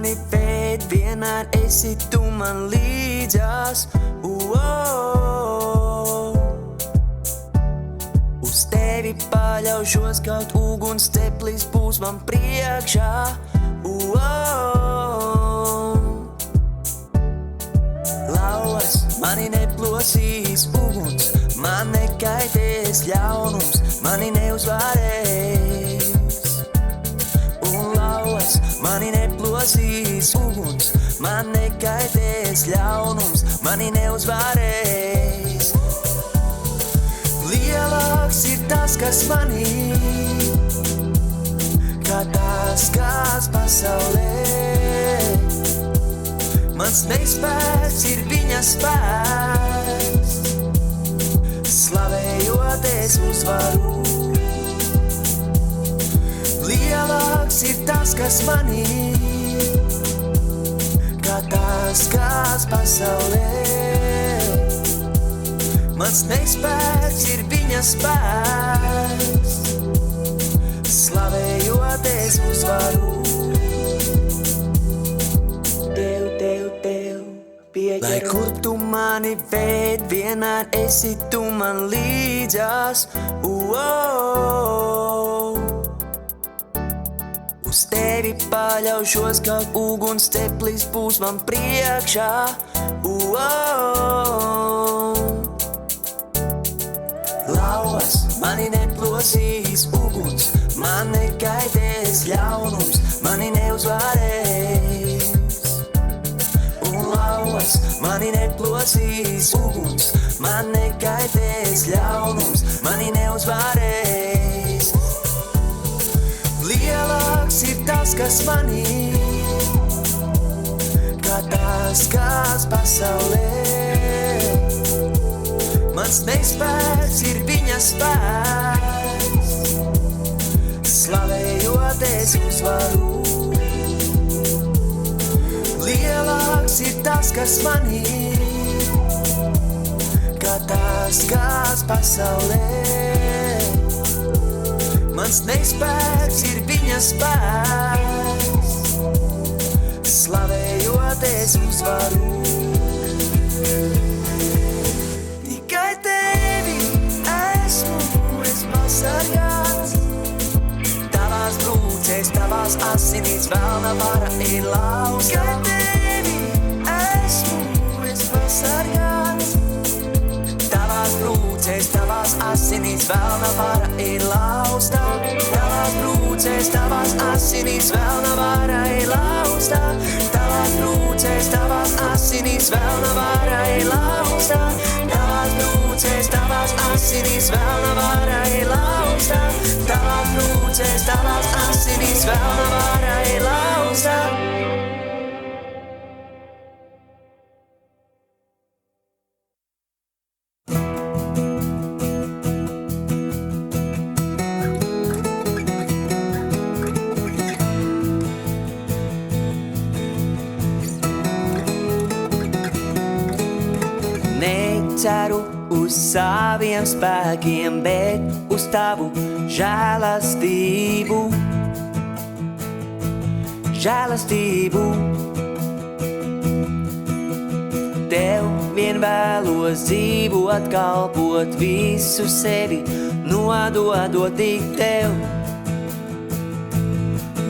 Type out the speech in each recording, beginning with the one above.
mani vēd, vienmēr esi tu man līdzās. Uz tevi paļaušos, kaut uguns ceplis būs man priekšā. Lauvas mani neplosīs uguns, man nekaitēs ļaunums, mani neuzvarēs. Un lauvas mani neplosīs uguns, man nekaitēs ļaunums, mani neuzvarēs. Lielāks ir tas, kas manī, kā tas, kas pasaulē. Mans nespēks ir viņa spēks, slavējoties uzvaru. Lielāks ir tas, kas manī, kā tas, kas pasaulē. Mans nespēks ir viņa spēks, slavējoties uzvaru. Lai kur tu mani vēd, vienmēr esi tu man līdzās. Uz tevi paļaušos, kaut uguns ceplis būs man priekšā. Lauvas mani neplosīs uguns, man nekaitēs ļaunums, mani neuzvarēs. Lauvas mani neplosīs uguns, man nekaitēs ļaunums, mani neuzvarēs. Lielāks ir tas, kas manī, kā tas, kas pasaulē. Mans nespēks ir viņa spēks, slavējoties uzvaru. Lielāks ir tas, kas manī, kā tas, kas pasaulē. Mans nespēks ir viņa spēks, slavējoties uzvaru. Tikai tevi esmu es pasargāts, tavās brūcēs, tavās asinīs velna vara ir lausta. Pasargāts, tavās brūcēs, tavās asinīs velna vara ir lausta. Tavās brūcēs, tavās asinīs velna vara ir lausta. Tavās brūcēs, tavās asinīs velna vara ir lausta. Tavās brūcēs, tavās asinīs velna vara ir lausta. Tavās brūcēs, tavās asinīs velna vara ir lausta. Ceru uz saviem spēkiem, bet uz tavu žēlastību. Žēlastību. Tev vien vēlos dzīvot, kalpot visu sevi, nododot tik tev.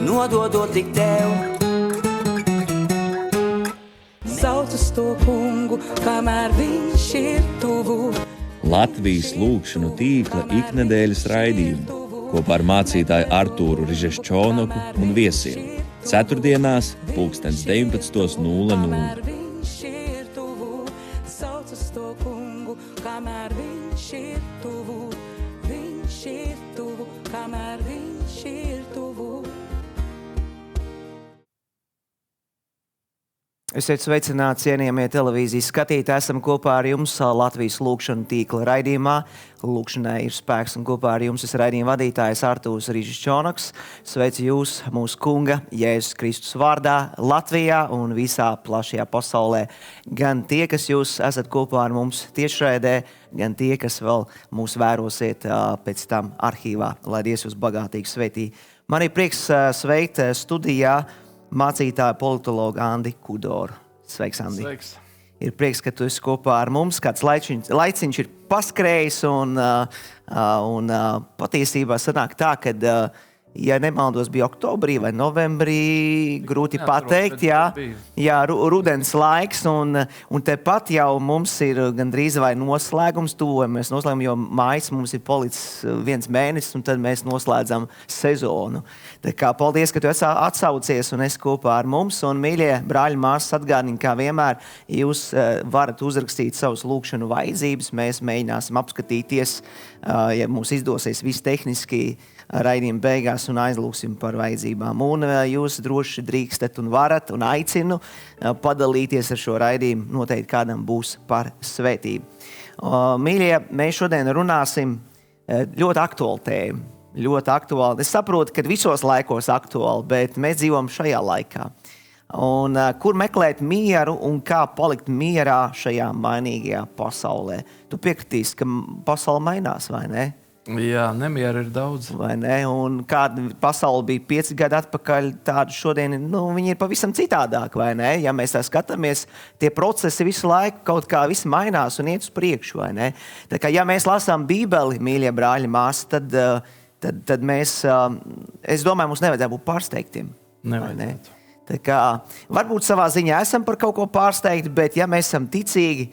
Nododot tik tev. Sauc uz to kungu, kamēr viņš ir tuvu. Latvijas lūgšanu tīkla iknedēļas raidījumu kopā ar mācītāju Artūru Rižeščonoku un viesiem. Ceturtdienās 19:00. Viņš ir tuvu. Sauc uz to kungu, kamēr viņš ir tuvu. Viņš ir tuvu, kamēr viņš ir tuvu. Esiet sveicināti, cienījamie televīzijas skatītāji. Esam kopā ar jums Latvijas lūgšanu tīkla raidījumā. Lūgšanai ir spēks un kopā ar jums es raidījuma vadītājs Artūrs Rižeščonoks. Sveicu jūs mūsu kunga Jēzus Kristus vārdā Latvijā un visā plašajā pasaulē. Gan tie, kas jūs esat kopā ar mums tiešraidē, gan tie, kas vēl mūs vērosiet pēc tam arhīvā. Lai Dievs jūs bagātīgi svētī. Man ir prieks sveikt studijā mācītāju politologu Andi Kudoru. Sveiks, Andi! Sveiks! Ir prieks, ka tu esi kopā ar mums. Kāds laiciņš ir paskrējis un patiesībā sanāk tā, ka, ja nemaldos, bija oktobrī vai novembrī, grūti pateikt, jā, rudens laiks, un tepat jau mums ir gandrīz vai noslēgums, tuvojamies noslēgum, jo mājas mums ir palicis 1 mēnesis, un tad mēs noslēdzam sezonu. Tā kā paldies, ka tu esi atsaucies un esi kopā ar mums, un mīļie brāļi māsas atgādini, kā vienmēr, jūs varat uzrakstīt savus lūkšanu vajadzības, mēs mēģināsim apskatīties, ja mums izdosies viss tehniski raidījuma beigās un aizlūksim par vajadzībām. Un jūs droši drīkstat un varat un aicinu padalīties ar šo raidījumu. Noteikti kādam būs par svētību. Mīļie, mēs šodien runāsim ļoti aktuālu tēmu. Ļoti aktuāli. Es saprotu, ka visos laikos aktuāli, bet mēs dzīvojam šajā laikā. Un kur meklēt mieru un kā palikt mierā šajā mainīgajā pasaulē? Tu piekritīsi, ka pasaule mainās, vai ne? Jā, nemieru ir daudz. Vai ne? Un kāda pasaule bija 5 gadi atpakaļ, tāda šodien, viņi ir pavisam citādāk, vai ne? Ja mēs tā skatāmies, tie procesi visu laiku kaut kā viss mainās un iet uz priekšu, vai ne? Tā kā, ja mēs lasām Bībeli, mīļie brāļi, māsas, tad mēs, es domāju, mums nevajadzētu būt pārsteigtiem. Nevajadzētu. Tā kā, varbūt savā ziņā esam par kaut ko pārsteigti, bet ja mēs esam ticīgi,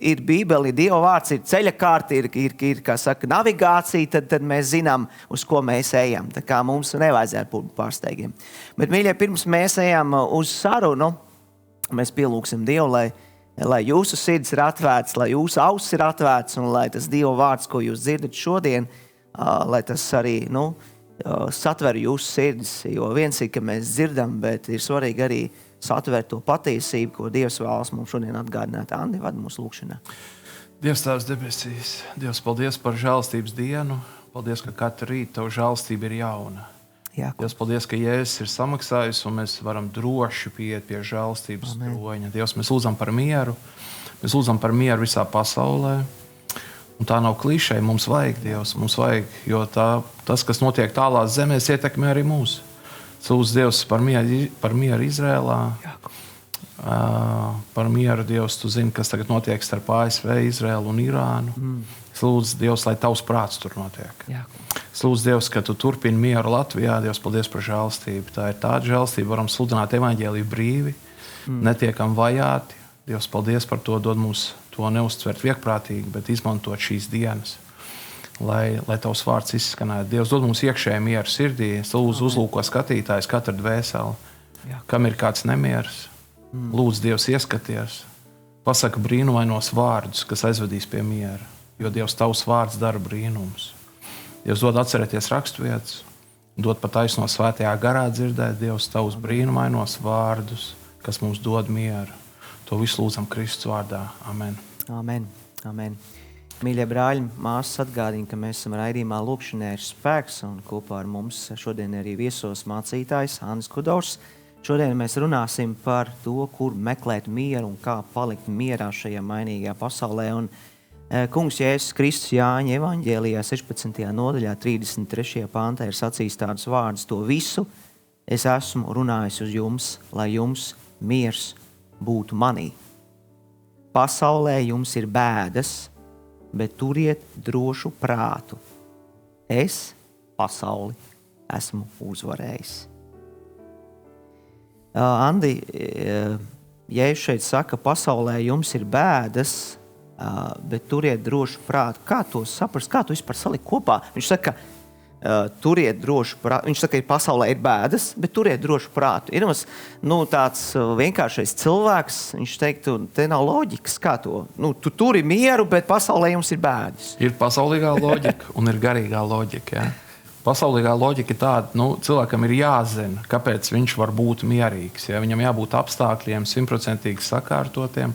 ir Bībeli, Dieva vārds, ir ceļakārta, ir kā saka, navigācija, tad mēs zinām, uz ko mēs ejam. Tā kā mums nevajadzētu būt pārsteigiem. Bet, mīļie, pirms mēs ejam uz sarunu, mēs pielūksim Dievu, lai jūsu sirds ir atvērts, lai jūsu auss ir atvērts un lai tas Dieva vārds, ko jūs dzirdat šodien, lai tas arī, satver jūsu sirdis. Jo viens ir, ka mēs dzirdam, bet ir svarīgi arī satvērt to patiesību, ko Dievs vēlas mums šodien atgādināt. Andi, vada mūsu lūkšanā. Dievs Tēvs debesīs, Dievs, paldies par žēlstības dienu. Paldies, ka katru rītu Tavu žēlstība ir jauna. Jā, Dievs, paldies, ka Jēzus ir samaksājis un mēs varam droši pieiet pie žēlstības troņa. Dievs, mēs lūdzam par mieru. Mēs lūdzam par mieru visā pasaulē. Un tā nav klišeja, mums vajag, Dievs, mums vajag, jo tas, kas notiek tālās zemēs, ietekmē arī mūsu. Lūdzu, Dievs, par mieru Izrēlā, par mieru, Dievs, tu zini, kas tagad notiek starp ASV, Izrēlu un Irānu. Lūdzu, Dievs, lai Tavs prāts tur notiek. Lūdzu, Dievs, ka Tu turpini mieru Latvijā. Dievs, paldies par žēlstību. Tā ir tāda žēlstība, varam sludināt evaņģēliju brīvi, netiekam vajāti. Dievs, paldies par to, dod mums to neuztvert viegprātīgi, bet izmantot šīs dienas. Lai Tavs vārds izskanētu. Dievs, dod mums iekšēju mieru sirdī. Es lūdzu, uzlūko skatītājs katru dvēseli. Kam ir kāds nemieris, lūdzu, Dievs, ieskaties. Pasaka brīnumainos vārdus, kas aizvedīs pie miera. Jo Dievs, Tavs vārds dara brīnumus. Dievs, dod atcerēties raksturvietas, dod pa taisno svētajā garā dzirdēt, Dievs, Tavus brīnumainos vārdus, kas mums dod mieru. To visu lūdzam Kristus vārdā. Amen. Amen. Amen. Mīļie brāļi, māsas atgādina, ka mēs esam raidījumā Lūkšanā ir spēks, un kopā ar mums šodien arī viesos mācītājs Andis Kudors. Šodien mēs runāsim par to, kur meklēt mieru un kā palikt mierā šajā mainīgajā pasaulē. Un Kungs Jēzus Kristus Jāņa evaņģēlijā 16. nodaļā 33. pantā ir sacījis tādus vārdus: to visu es esmu runājis uz jums, lai jums miers būtu manī. Pasaulē jums ir bēdas, bet turiet drošu prātu. Es pasauli esmu uzvarējis. Andi, Jēzus šeit saka, pasaulē jums ir bēdas, bet turiet drošu prātu. Kā to saprast? Kā to vispār salikt kopā? Viņš saka, turiet drošu prātu. Viņš saka, ka pasaulē ir bēdas, bet turiet drošu prātu. Ir mums tāds vienkāršais cilvēks, viņš teiktu, te nav loģikas, kā to. Tu turi mieru, bet pasaulē jums ir bēdas. Ir pasaulīgā loģika un ir garīgā loģika. Ja? Pasaulīgā loģika ir tāda, cilvēkam ir jāzina, kāpēc viņš var būt mierīgs. Ja? Viņam jābūt apstākļiem 100% sakārtotiem,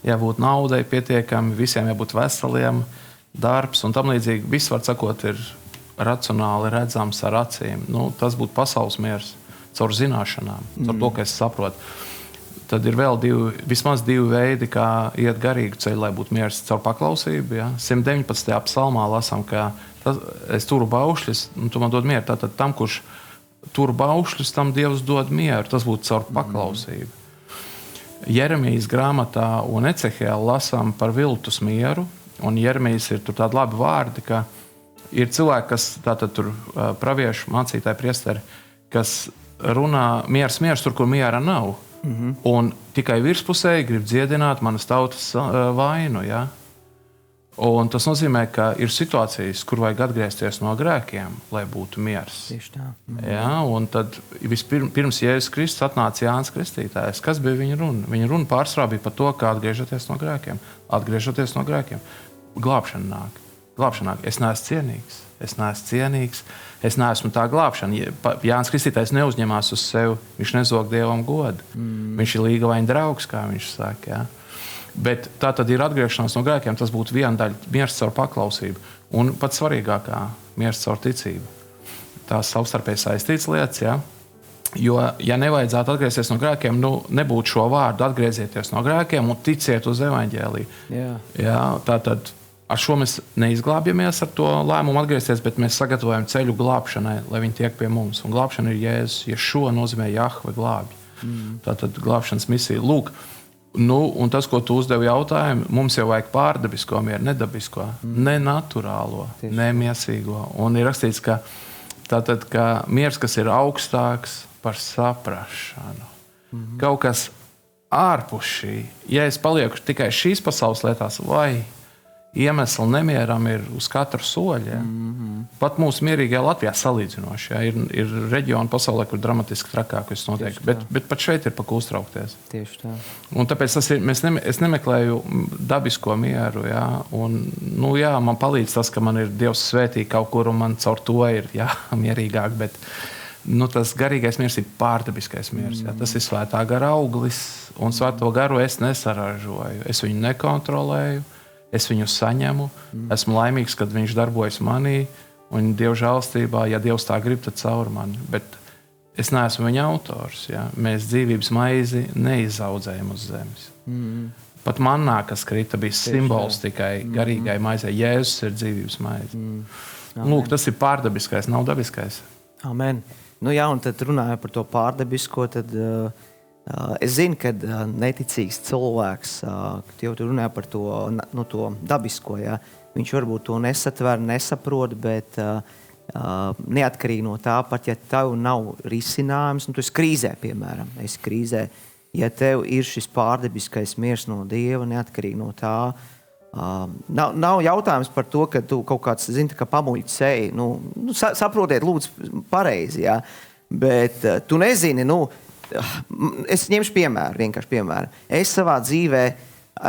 jābūt naudai pietiekami, visiem jābūt veseliem, darbs un tam līdzīgi. Viss, var sakot, ir racionāli redzams ar acīm. Tas būtu pasaules miers caur zināšanām, caur to, ka es saprotu. Tad ir vēl vismaz divi veidi, kā iet garīgu ceļu, lai būtu miers caur paklausību. Ja? 119. psalmā lasām, ka es turu baušļus, tu man dod mieru. Tātad tam, kurš tur baušļus, tam Dievs dod mieru. Tas būtu caur paklausību. Jeremijas grāmatā un Ecehēla lasām par viltus mieru, un Jeremijas ir tur tādi labi vārdi, ka ir cilvēki, kas tātad tur praviešu mācītāji priesteri, kas runā miers tur, kur miera nav. Un tikai virspusēji grib dziedināt manas tautas vainu. Ja? Un tas nozīmē, ka ir situācijas, kur vajag atgriezties no grēkiem, lai būtu miers. Tieši tā. Ja? Un tad pirms Jēzus Kristus atnāca Jānis Kristītājs. Kas bija viņa runa? Viņa runa pārsvarā bija par to, kā atgriežoties no grēkiem. Atgriežoties no grēkiem. Glābšana nāk. Es neesmu cienīgs. Es neesmu tā glābšana. Jānis Kristītājs neuzņemās uz sevi. Viņš nezog Dievam godu. Viņš ir līgavaina draugs, kā viņš saka. Ja? Bet tā tad ir atgriešanās no grēkiem. Tas būtu viena daļa - miers caur paklausību. Un pats svarīgākā - miers caur ticību. Tās savstarpēji saistītas lietas. Ja? Jo, ja nevajadzētu atgriezties no grēkiem, nebūtu šo vārdu atgriezieties no grēkiem un ticiet uz evaņģēliju. Ja? Tā tad ar šo mēs neizglābjamies ar to lēmumu atgriezties, bet mēs sagatavojam ceļu glābšanai, lai viņi tiek pie mums. Un glābšana ir Jēzus. Ja šo nozīmē Jahve glābj. Tātad glābšanas misija. Lūk, un tas, ko tu uzdevi jautājumu, mums jau vajag pārdabisko mieru, nedabisko, ne naturālo, ne miesīgo. Un ir rakstīts, ka tātad, ka miers, kas ir augstāks par saprašanu. Kaut kas ārpus šī. Ja es palieku tikai šīs pasaules lietās, vai iemesli nemieram ir uz katru soļu. Ja? Pat mūsu mierīgajā Latvijā salīdzinoši. Ja? Ir reģioni pasaulē, kur dramatiski trakāk viss notiek. Bet pat šeit ir pa ko uztraukties. Tieši tā. Un tāpēc es nemeklēju dabisko mieru. Ja? Un, man palīdz tas, ka man ir Dievs svētī kaut kur, un man caur to ir mierīgāk. Bet tas garīgais miers ir pārdabiskais miers. Ja? Tas ir svētā gara auglis, un svēto garu es nesaražoju. Es viņu nekontrolēju. Es viņu saņemu, esmu laimīgs, kad viņš darbojas manī, un Dieva žēlstībā, ja Dievs tā grib, tad caur mani. Bet es neesmu viņa autors. Ja? Mēs dzīvības maizi neizaudzējam uz zemes. Pat mannā, kas krita, bija simbols tikai garīgai maizei. Jēzus ir dzīvības maize. Lūk, tas ir pārdabiskais, nav dabiskais. Amen. Un tad runājot par to pārdabisko, tad es zinu, ka neticīgs cilvēks, kad jau tu runāji par to dabisko, ja, viņš varbūt to nesatver, nesaprot, bet neatkarīgi no tā, pat ja tev nav risinājums, tu esi krīzē, piemēram, ja tev ir šis pārdabiskais miers no Dieva, neatkarīgi no tā, nav jautājums par to, ka tu kaut kāds, kā pamuļķis seji, saprotiet, lūdzu, pareizi, ja, bet tu nezini, es ņemšu vienkārši piemēru. Es savā dzīvē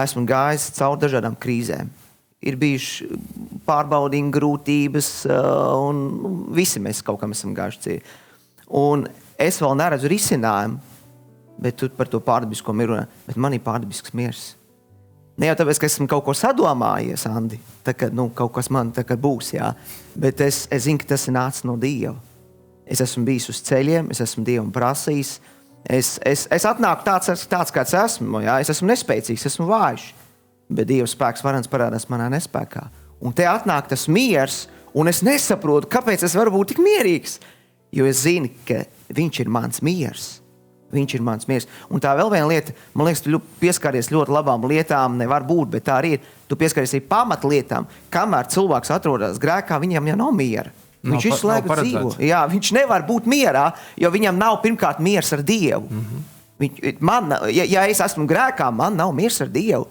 esmu gājis cauri dažādām krīzēm. Ir bijuši pārbaudījumi, grūtības, un visi mēs kaut kam esam gājuši cieti. Un es vēl neredzu risinājumu, bet tu par to pārdabisko mieru runā, bet man ir pārdabisks miers. Ne jau tāpēc, ka esmu kaut ko sadomājies, Andi, kaut kas man būs, jā. Bet es zinu, ka tas ir nācis no Dieva. Es esmu bijis uz ceļiem, es esmu Dievam prasījis. Es atnāku tāds kāds esmu, jā. Es esmu nespēcīgs, esmu vājš, bet Dieva spēks varens parādās manā nespēkā. Un te atnāk tas miers, un es nesaprotu, kāpēc es varu būt tik mierīgs, jo es zinu, ka viņš ir mans miers. Viņš ir mans miers. Un tā vēl viena lieta, man liekas, tu pieskaries ļoti labām lietām, nevar būt, bet tā arī ir. Tu pieskaries arī pamatlietām. Kamēr cilvēks atrodas grēkā, viņam jau nav miera. Viņš visu laiku dzīvo. Jā, viņš nevar būt mierā, jo viņam nav pirmkārt miers ar Dievu. Ja es esmu grēkā, man nav miers ar Dievu.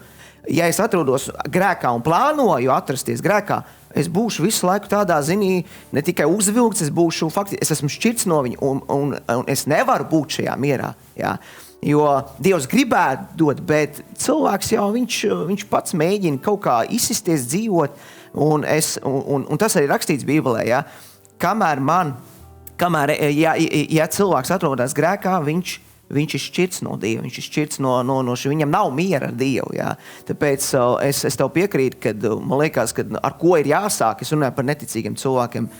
Ja es atrodos grēkā un plānoju atrasties grēkā, es būšu visu laiku tādā zinī, ne tikai uzvilkts, es esmu šķirts no viņa, un es nevaru būt šajā mierā. Jā. Jo Dievs gribētu dot, bet cilvēks jau viņš pats mēģina kaut kā izsisties, dzīvot, un tas arī rakstīts Bībelē. Jā. Ja cilvēks atrodas grēkā, viņš ir šķirts no Dieva, viņš ir šķirts no viņam nav miera ar Dievu. Jā. Tāpēc es tev piekrītu, kad man liekas, ka ar ko ir jāsāk, es runāju par neticīgiem cilvēkiem.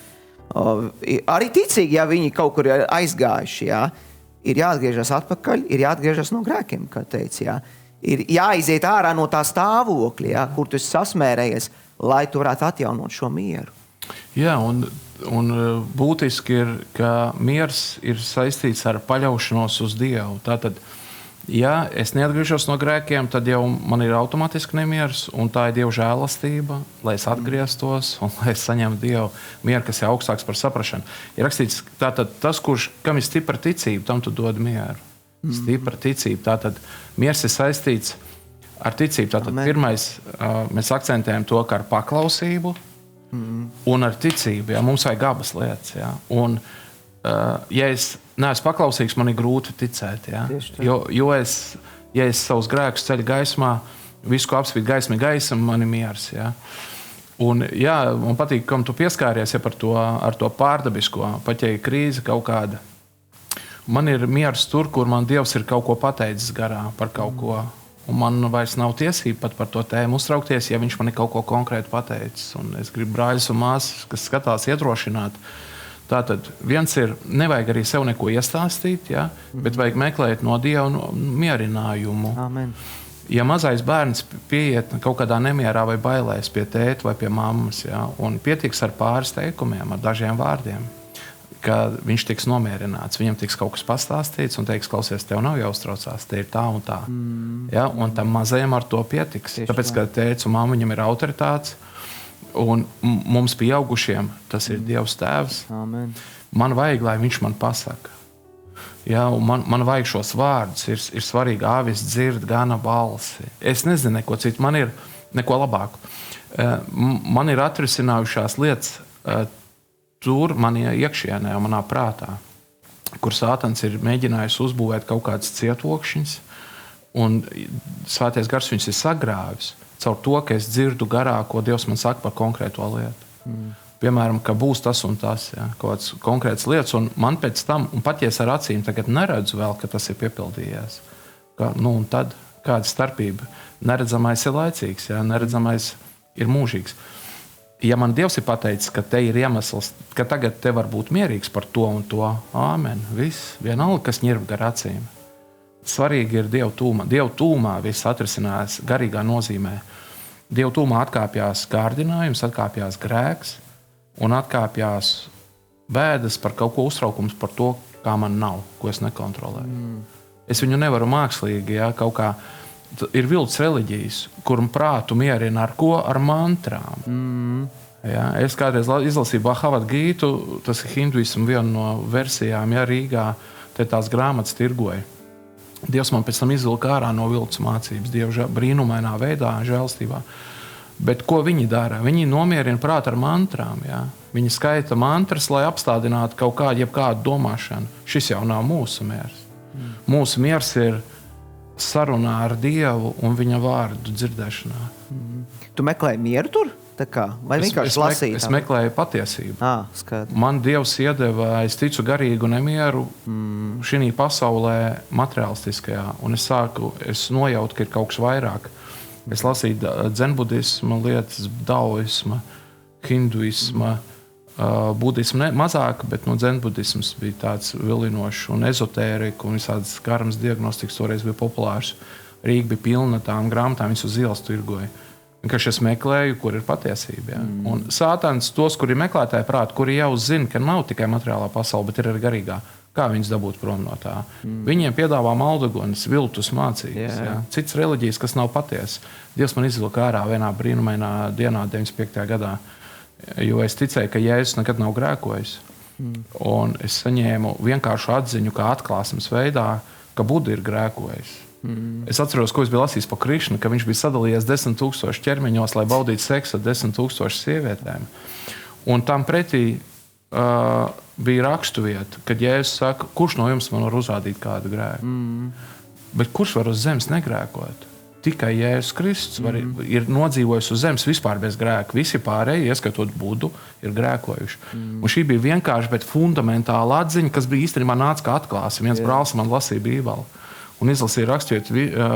Arī ticīgi, ja viņi kaut kur ir aizgājuši, jā, ir jāatgriežas atpakaļ, ir jāatgriežas no grēkiem, kā teicu. Jā. Ir jāiziet ārā no tā stāvokļa, jā, kur tu esi sasmērējies, lai tu varētu atjaunot šo mieru. Jā, un Un būtiski ir, ka miers ir saistīts ar paļaušanos uz Dievu. Tātad, ja es neatgriežos no grēkiem, tad jau man ir automātiski nemieris, un tā ir Dieva žēlastība, lai es atgrieztos un lai es saņemtu Dievu mieru, kas ir augstāks par saprašanu. Ir rakstīts, tātad tas, kam ir stipra ticība, tam tu dod mieru. Stipra ticība. Tātad miers ir saistīts ar ticību. Tātad pirmais, mēs akcentējam to, ka ar paklausību un ar ticību. Jā. Mums vajag abas lietas. Jā. Un, ja es neesmu paklausīgs, man ir grūti ticēt. Jā. Jo ja es savus grēkus ceļu gaismā, visu, ko apspīd gaisma, man ir miers. Jā. Un, jā, man patīk, kam tu pieskāries ja, ar to pārdabisko, pat ja ir krīze kaut kāda. Man ir miers tur, kur man Dievs ir kaut ko pateicis garā par kaut ko. Un man vairs nav tiesība pat par to tēmu uztraukties, ja viņš man ir kaut ko konkrēti pateicis. Un es gribu brāļus un māsas, kas skatās, iedrošināt. Tātad viens ir, nevajag arī sev neko iestāstīt, ja, bet vajag meklēt no Dieva mierinājumu. Amen. Ja mazais bērns pieiet kaut kādā nemierā vai bailēs pie tēta vai pie mammas, ja, un pietiks ar pāris teikumiem, ar dažiem vārdiem, ka viņš tiks nomierināts, viņam tiks kaut kas pastāstīts un teiks, klausies, tev nav jāuztraucās, te ir tā un tā. Ja, un tam mazajam ar to pietiks. Tāpēc, ka tēvs un mamma viņam ir autoritāts, un mums pieaugušiem tas ir Dievs tēvs. Amen. Man vajag, lai viņš man pasaka. Ja, un man vajag šos vārdus. Ir svarīgi, āvis dzird gana balsi. Es nezinu neko citu, man ir neko labāku. Man ir atrisinājušās lietas tur, manā iekšienē, manā prātā, kur Sātans ir mēģinājis uzbūvēt kaut kādas cietokšņas, un Svētais Gars viņus ir sagrāvis caur to, ka es dzirdu garā, ko Dievs man saka par konkrēto lietu. Piemēram, ka būs tas un tas, ja, kaut kāds konkrēts lietas, un man pēc tam, un pat ja es ar acīm tagad neredzu vēl, ka tas ir piepildījies, un tad kāda starpība? Neredzamais ir laicīgs, ja, neredzamais ir mūžīgs. Ja man Dievs ir pateicis, ka te ir iemesls, ka tagad te var būt mierīgs par to un to, āmen, viss, vienalga, kas ņirb gar acīm. Svarīgi ir Dieva tūmā. Dieva tūmā viss atrisinās garīgā nozīmē. Dieva tūmā atkāpjās kārdinājums, atkāpjās grēks un atkāpjās bēdas par kaut ko uztraukums par to, kā man nav, ko es nekontrolēju. Es viņu nevaru mākslīgi, ja, kaut kā. Ir vilts reliģijas, kuram prātu mierina ar ko? Ar mantrām. Ja, es kādreiz izlasīju Bhagavad Gītu, tas ir hinduismu viena no versijām, ja Rīgā te tās grāmatas tirgoja. Dievs man pēc tam izvilka ārā no viltus mācības, Dieva brīnumainā veidā, žēlstībā. Bet ko viņi dara? Viņi nomierina prātu ar mantrām. Ja? Viņi skaita mantras, lai apstādinātu kaut kādu, jebkādu domāšanu. Šis jau nav mūsu miers. Mūsu miers ir sarunā ar Dievu un viņa vārdu dzirdēšanā. Tu meklēji mieru tur? Vai vienkārši lasīji? Es meklēju patiesību. Skaidrs. Man Dievs iedeva, es ticu, garīgu nemieru šī pasaulē materiālistiskajā. Un es nojautu, ka ir kaut kas vairāk. Es lasīju dzenbudisma lietas, daoisma, hinduisma, budismu mazāk, bet dzenbudisms bija tāds vilinošs un ezotērika un visādas karmas diagnostikas toreiz bija populārs. Rīga bija pilna tām grāmatām, viņas uz ielas tirgoja. Vienkārši es meklēju, kur ir patiesība. Ja? Un Sātans tos, kuri meklētāji prāti, kuri jau zina, ka nav tikai materiālā pasaule, bet ir arī garīgā. Kā viņus dabūt prom no tā? Viņiem piedāvā maldagonis, viltus mācības. Ja? Cits reliģijas, kas nav patiesas. Dievs man izvilka ārā vienā brīnumainā dienā 95. gadā. Jo es ticēju, ka Jēzus nekad nav grēkojis. Un es saņēmu vienkāršu atziņu, kā atklāsmes veidā, ka Buda ir grēkojis. Es atceros, ko es biju lasījis par Krišnu, ka viņš bija sadalījies 10,000 ķermeņos, lai baudītu seksu ar 10,000 sievietēm. Un tam pretī bija rakstuvieta, kad Jēzus saka, kurš no jums man var uzrādīt kādu grēku? Bet kurš var uz zemes negrēkot? Tikai Jēzus Kristus ir nodzīvojis uz zemes vispār bez grēka. Visi pārējie, ieskatot Budu, ir grēkojuši. Un šī bija vienkārši, bet fundamentāla atziņa, kas bija īstenībā nāca kā atklāsme. Viens brālis man lasīja Bībeli un izlasīja raksturot,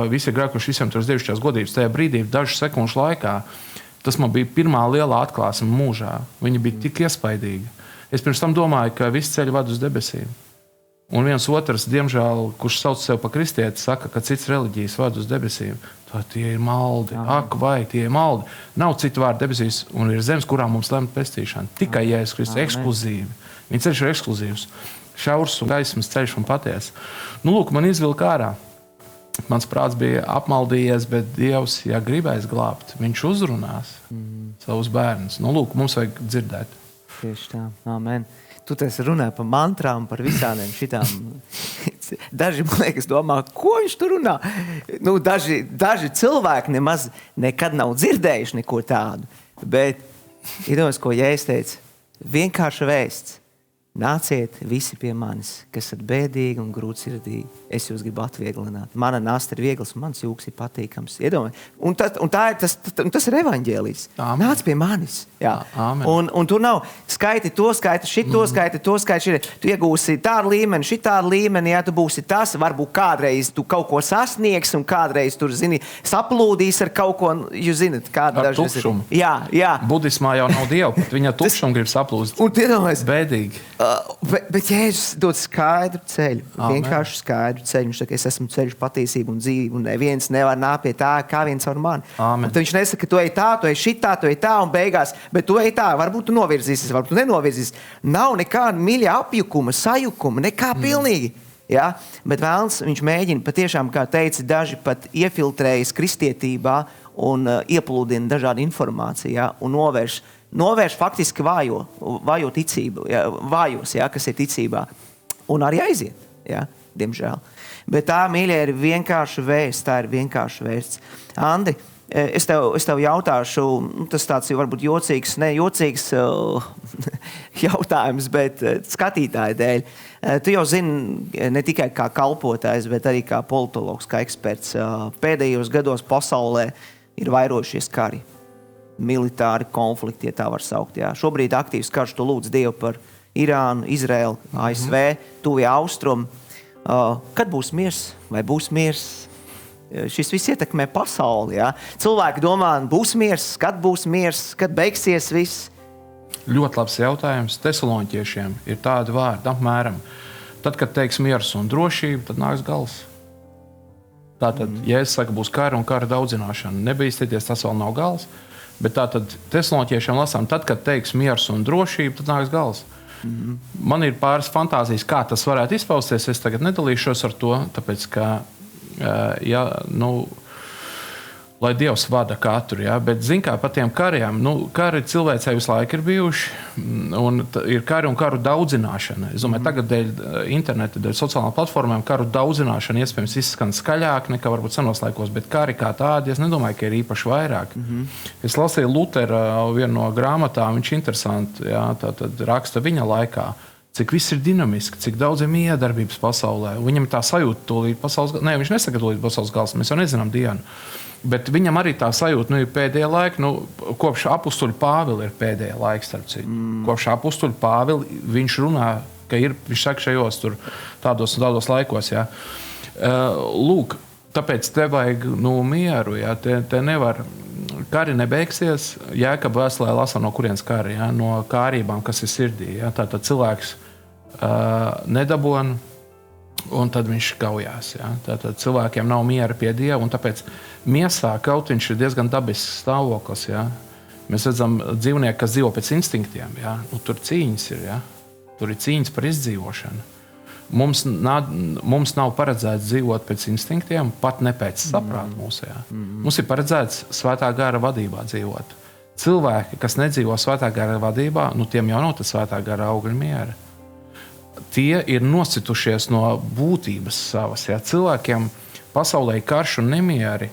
visi ir grēkojuši, visiem tur devušās godības. Tajā brīdī, dažu sekundžu laikā, tas man bija pirmā lielā atklāsme mūžā. Viņa bija tik iespaidīga. Es pirms tam domāju, ka visi ceļi ved uz debesīm. Un viens otrs, diemžēl, kurš sauc sev par kristieti, saka, ka cits reliģijas ved uz debesīm. tie ir maldi. Ak, vai tie ir maldi. Nav citu vārdu debesīs un ir zemes, kurām mums lemta pestīšana. Tikai Jēzus Kristus ekskluzīvi. Viņa ceļš ir ekskluzīvs. Šaurs un gaismas ceļš un patiesa. Nu, lūk, man izvilka ārā. Mans prāts bija apmaldījies, bet Dievs, ja gribēs glābt, viņš uzrunās savus bērnus. Nu, lūk, mums vajag dzirdēt. Tieši tā, amen. Tu runā par mantrām, par visādiem šitām. Daži, man liekas, domā, ko viņš tur runā? Nu, daži cilvēki nekad nav dzirdējuši neko tādu. Bet, iedomājies, ko Jēzus teica, vienkārša vēsts. Nāciet visi pie manis, kas ir bēdīgi un grūtsirdīgi. Es jūs gribu atvieglināt. Mana nasta ir viegls, mans jūks ir patīkams. Un tas ir evaņģēlijs. Nāc pie manis. Jā. Un tur nav skaiti to, skaiti šito, skaiti to, skaiti šito. Tu iegūsi tādu līmeni, šitādu līmeni, ja tu būsi tas, varbūt kādreiz tu kaut ko sasniegs un kādreiz tur, saplūdīs ar kaut ko, jūs zinat, kāda ar tukšumu. Jā. Budismā jau nav Dieva, bet viņa tukšumu grib saplūst. Un iedomājies. Bēdīgi. Bet Jēzus dod skaidru ceļu, vienkārši skaidru ceļu. Viņš saka, es esmu ceļš, patiesība un dzīve, un neviens nevar nākt pie tā, kā viens ar mani. Viņš nesaka, tu ej tā, tu ej šitā, tu ej tā, un beigās, bet tu ej tā, varbūt tu novirzīsies, varbūt tu nenovirzīsies. Nav nekāda miļa apjukuma, sajukuma, nekā pilnīgi. Ja? Bet vēlns, viņš mēģina patiešām, kā teica, daži pat iefiltrējas kristietībā un ieplūdina dažādu informāciju, ja? Un novērš faktiski vājo ticību, vājos, kas ir ticībā. Un arī aiziet, diemžēl. Bet tā, mīļie, ir vienkārša vēsts, tā ir vienkārša vēsts. Andi, es tev jautāšu, tas tāds varbūt jocīgs jautājums, bet skatītāju dēļ. Tu jau zini ne tikai kā kalpotājs, bet arī kā politologs, kā eksperts. Pēdējos gados pasaulē ir vairojušies kari. Militāri konflikti, ja tā var saukt. Jā. Šobrīd aktīvs karš, tu lūdz Dievu par Irānu, Izraelu, ASV, tuvie austrumi. Kad būs miers? Vai būs miers? Šis viss ietekmē pasauli. Jā. Cilvēki domā, būs miers, kad beigsies viss? Ļoti labs jautājums. Tesaloniķiešiem ir tādi vārdi apmēram. Tad, kad teiks miers un drošība, tad nāks gals. Tātad, ja es saku, būs kara un kara daudzināšana, nebīsties, tas vēl nav gals. Bet tātad tesaloniķiešiem lasām, tad, kad teiks miers un drošība, tad nāks gals. Man ir pāris fantāzijas, kā tas varētu izpausties. Es tagad nedalīšos ar to, tāpēc, ka, lai Dievs vada katru, bet zin kā par tiem kariem, kari cilvēcei visu laiku ir bijuši, un ir kari un karu daudzināšana. Es domāju, tagad dēļ interneta, dēļ sociālām platformām karu daudzināšana iespējams izskan skaļāk nekā varbūt senos laikos, bet kari kā tādi, es nedomāju, ka ir īpaši vairāk. Es lasīju Lutera vienu no grāmatām, viņš interesanti, tātad raksta viņa laikā, cik viss ir dinamiski, cik daudz ir miedarbības pasaulē. Viņam tā sajūta tūlīt pasaules gals. Nē, viņš nesaka tūlīt pasaules gals, mēs jau nezinām dienu. Bet viņam arī tā sajūta, ir pēdējā laika, kopš apustuļa Pāvila ir pēdējā laika, starp citu. Kopš apustuļa Pāvila viņš runā, ka viņš saka šajos tādos un tādos laikos. Ja. Lūk, tāpēc te vajag mieru, ja. Te nevar, kari nebeigsies. Jēkaba vēstulē lasa, no kurienes kari, ja, no kārībām, kas ir sirdī. Ja. Tātad cilvēks nedabona, un tad viņš kaujās. Ja. Tātad cilvēkiem nav miera pie Dieva, un tāpēc miesā kaut viņš ir diezgan dabisks stāvoklis. Ja. Mēs redzam dzīvnieku, kas dzīvo pēc instinktiem. Ja. Tur cīņas ir. Ja. Tur ir cīņas par izdzīvošanu. Mums nav paredzēts dzīvot pēc instinktiem, pat ne pēc saprāta mūsu. Ja. Mums ir paredzēts svētā gara vadībā dzīvot. Cilvēki, kas nedzīvo svētā gara vadībā, tiem jau nav tas svētā gara augļu miera. Tie ir nositušies no būtības savas. Ja. Cilvēkiem pasaulē ir karš un nemieri,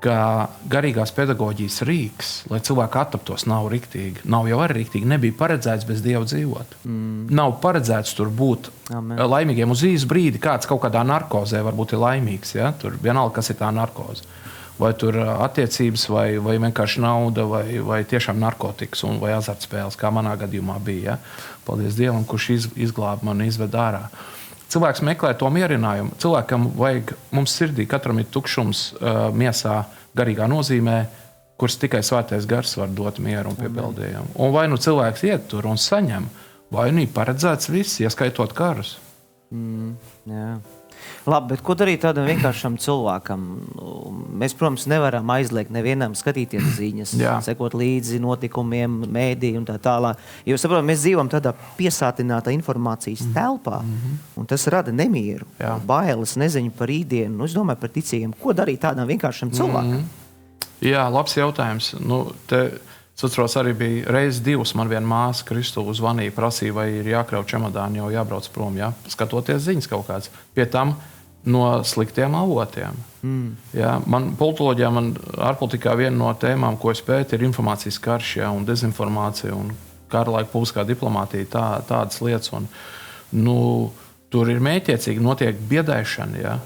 ka garīgās pedagoģijas rīks, lai cilvēki attaptos, nav riktīgi. Nav jau arī riktīgi. Nebija paredzēts bez Dieva dzīvot. Nav paredzēts tur būt laimīgiem uz īsu brīdi. Kāds kaut kādā narkozē varbūt ir laimīgs. Ja? Tur vienalga, kas ir tā narkoze. Vai tur attiecības, vai vienkārši nauda, vai tiešām narkotikas vai azartspēles, kā manā gadījumā bija. Ja? Paldies Dievam, kurš izglāba mani, izved ārā. Cilvēks meklē to mierinājumu. Cilvēkam vajag, mums sirdī katram ir tukšums miesā garīgā nozīmē, kuras tikai svētais gars var dot mieru un piepildījumu. Un vai cilvēks iet tur un saņem, vai ir paredzēts viss, ieskaitot karus. Jā. Labi, bet ko darīt tādam vienkāršam cilvēkam? mēs, protams, nevaram aizliegt nevienam skatīties ziņas, sekot līdzi notikumiem, mēdī un tā tālāk. Jo, saprotam, mēs dzīvojam tādā piesātinātā informācijas telpā, un tas rada nemieru, bailes, neziņu par rītdienu. Es domāju par ticīgiem. Ko darīt tādām vienkāršiem cilvēkiem? Jā, labs jautājums. Es atceros, arī bija reizes 2, man viena māsa Kristuvu zvanīja, prasīja, vai ir jākrauj čemodāni, jau jābrauc prom, skatoties ziņas kaut kāds. Pie tam no sliktiem avotiem. Politoloģijā, ārpolitikā viena no tēmām, ko es pētu, ir informācijas karš, un dezinformācija, un kara laika publiskā diplomātija, tādas lietas. Un, tur ir mētiecīgi notiek biedēšana,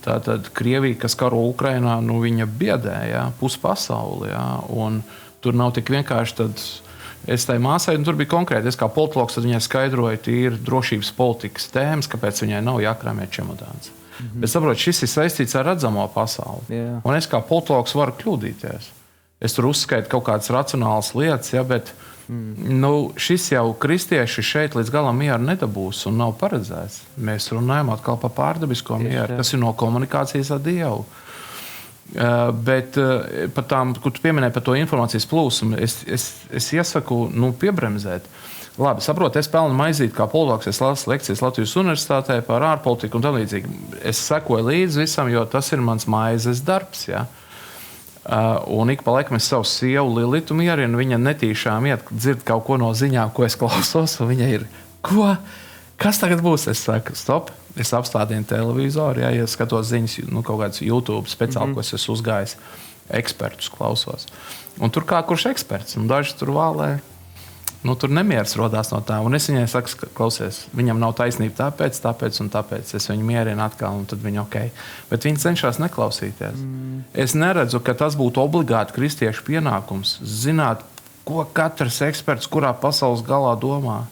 Tātad Krievija, kas karo Ukrainā, viņa biedē, pusi pasauli, un tur nav tik vienkārši. Tad es tai māsai, tur bija konkrēti, es kā politologs, tad viņai skaidroju tīri drošības politikas tēmas, kāpēc viņai nav jākrāmē čemodāns. Es saprotu, šis ir saistīts ar redzamo pasauli. Un es kā politologs varu kļūdīties. Es tur uzskaitu kaut kādas racionālas lietas, bet šis jau kristieši šeit līdz galam mieru nedabūs un nav paredzēts. Mēs runājam atkal par pārdabisko mieru, kas ir no komunikācijas ar Dievu. Bet par tām, kur tu pieminēji par to informācijas plūsmu, es iesaku piebremzēt. Labi, saprotu, es pelnu maizīt kā politologs, es lasu lekcijas Latvijas universitātē par ārpolitiku un tam līdzīgi. Es sekoju līdzi visam, jo tas ir mans maizes darbs, Un ik pa laikam es savu sievu Lilitu mierinu, viņa netīšām dzird kaut ko no ziņām, ko es klausos, un viņa ir, ko? Kas tagad būs? Es saku, stop, es apstādinu televizoru, ja skatos ziņas, kaut kāds YouTube speciāli, ko es esmu uzgājis, ekspertus klausos. Un tur kā kurš eksperts, un daži tur vālē, tur nemieras rodās no tā. Un es viņai saku, klausies, viņam nav taisnība tāpēc un tāpēc. Es viņu mierinu atkal, un tad viņa ok. Bet viņi cenšas neklausīties. Es neredzu, ka tas būtu obligāti kristiešu pienākums. Zināt, ko katrs eksperts, kurā pasaules galā domā.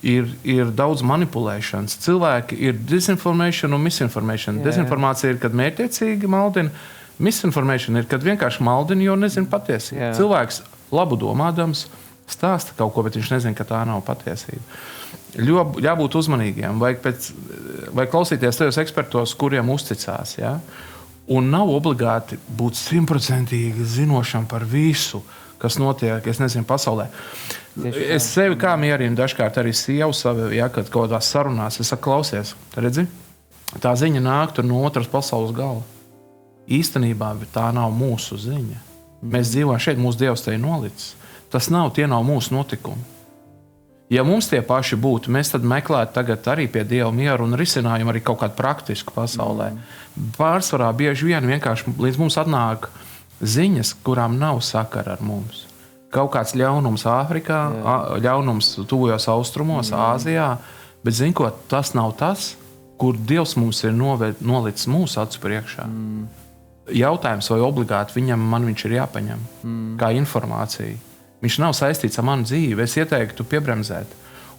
Ir daudz manipulēšanas. Cilvēki ir disinformation un misinformation. Dezinformācija ir, kad mērķiecīgi maldina. Misinformation ir, kad vienkārši maldina, jo nezina patiesību. Cilvēks labu domādams stāsta kaut ko, bet viņš nezina, ka tā nav patiesība. Jābūt uzmanīgiem, vai klausīties tajos ekspertos, kuriem uzticās. Un nav obligāti būt 100% zinošam par visu, kas notiek, pasaulē. Es sevi kā mierinu dažkārt arī sievu savu, kad kaut kādās sarunās. Es saku, klausies, redzi, tā ziņa nāk tur no otras pasaules gala. Īstenībā tā nav mūsu ziņa. Mēs dzīvojam šeit, mūsu Dievs te ir nolicis. Tie nav mūsu notikumi. Ja mums tie paši būtu, mēs tad meklētu tagad arī pie Dieva mieru un risinājumu arī kaut kādu praktisku pasaulē. Pārsvarā bieži vien vienkārši līdz mums atnāk ziņas, kurām nav sakara ar mums. Kaut kāds ļaunums Āfrikā, ļaunums tuvajos austrumos, Āzijā, bet zin ko, tas nav tas, kur Dievs mums ir nolicis mūsu acu priekšā. Jautājums, vai obligāti man viņš ir jāpaņem kā informācija. Viņš nav saistīts ar manu dzīvi. Es ieteiktu piebremzēt.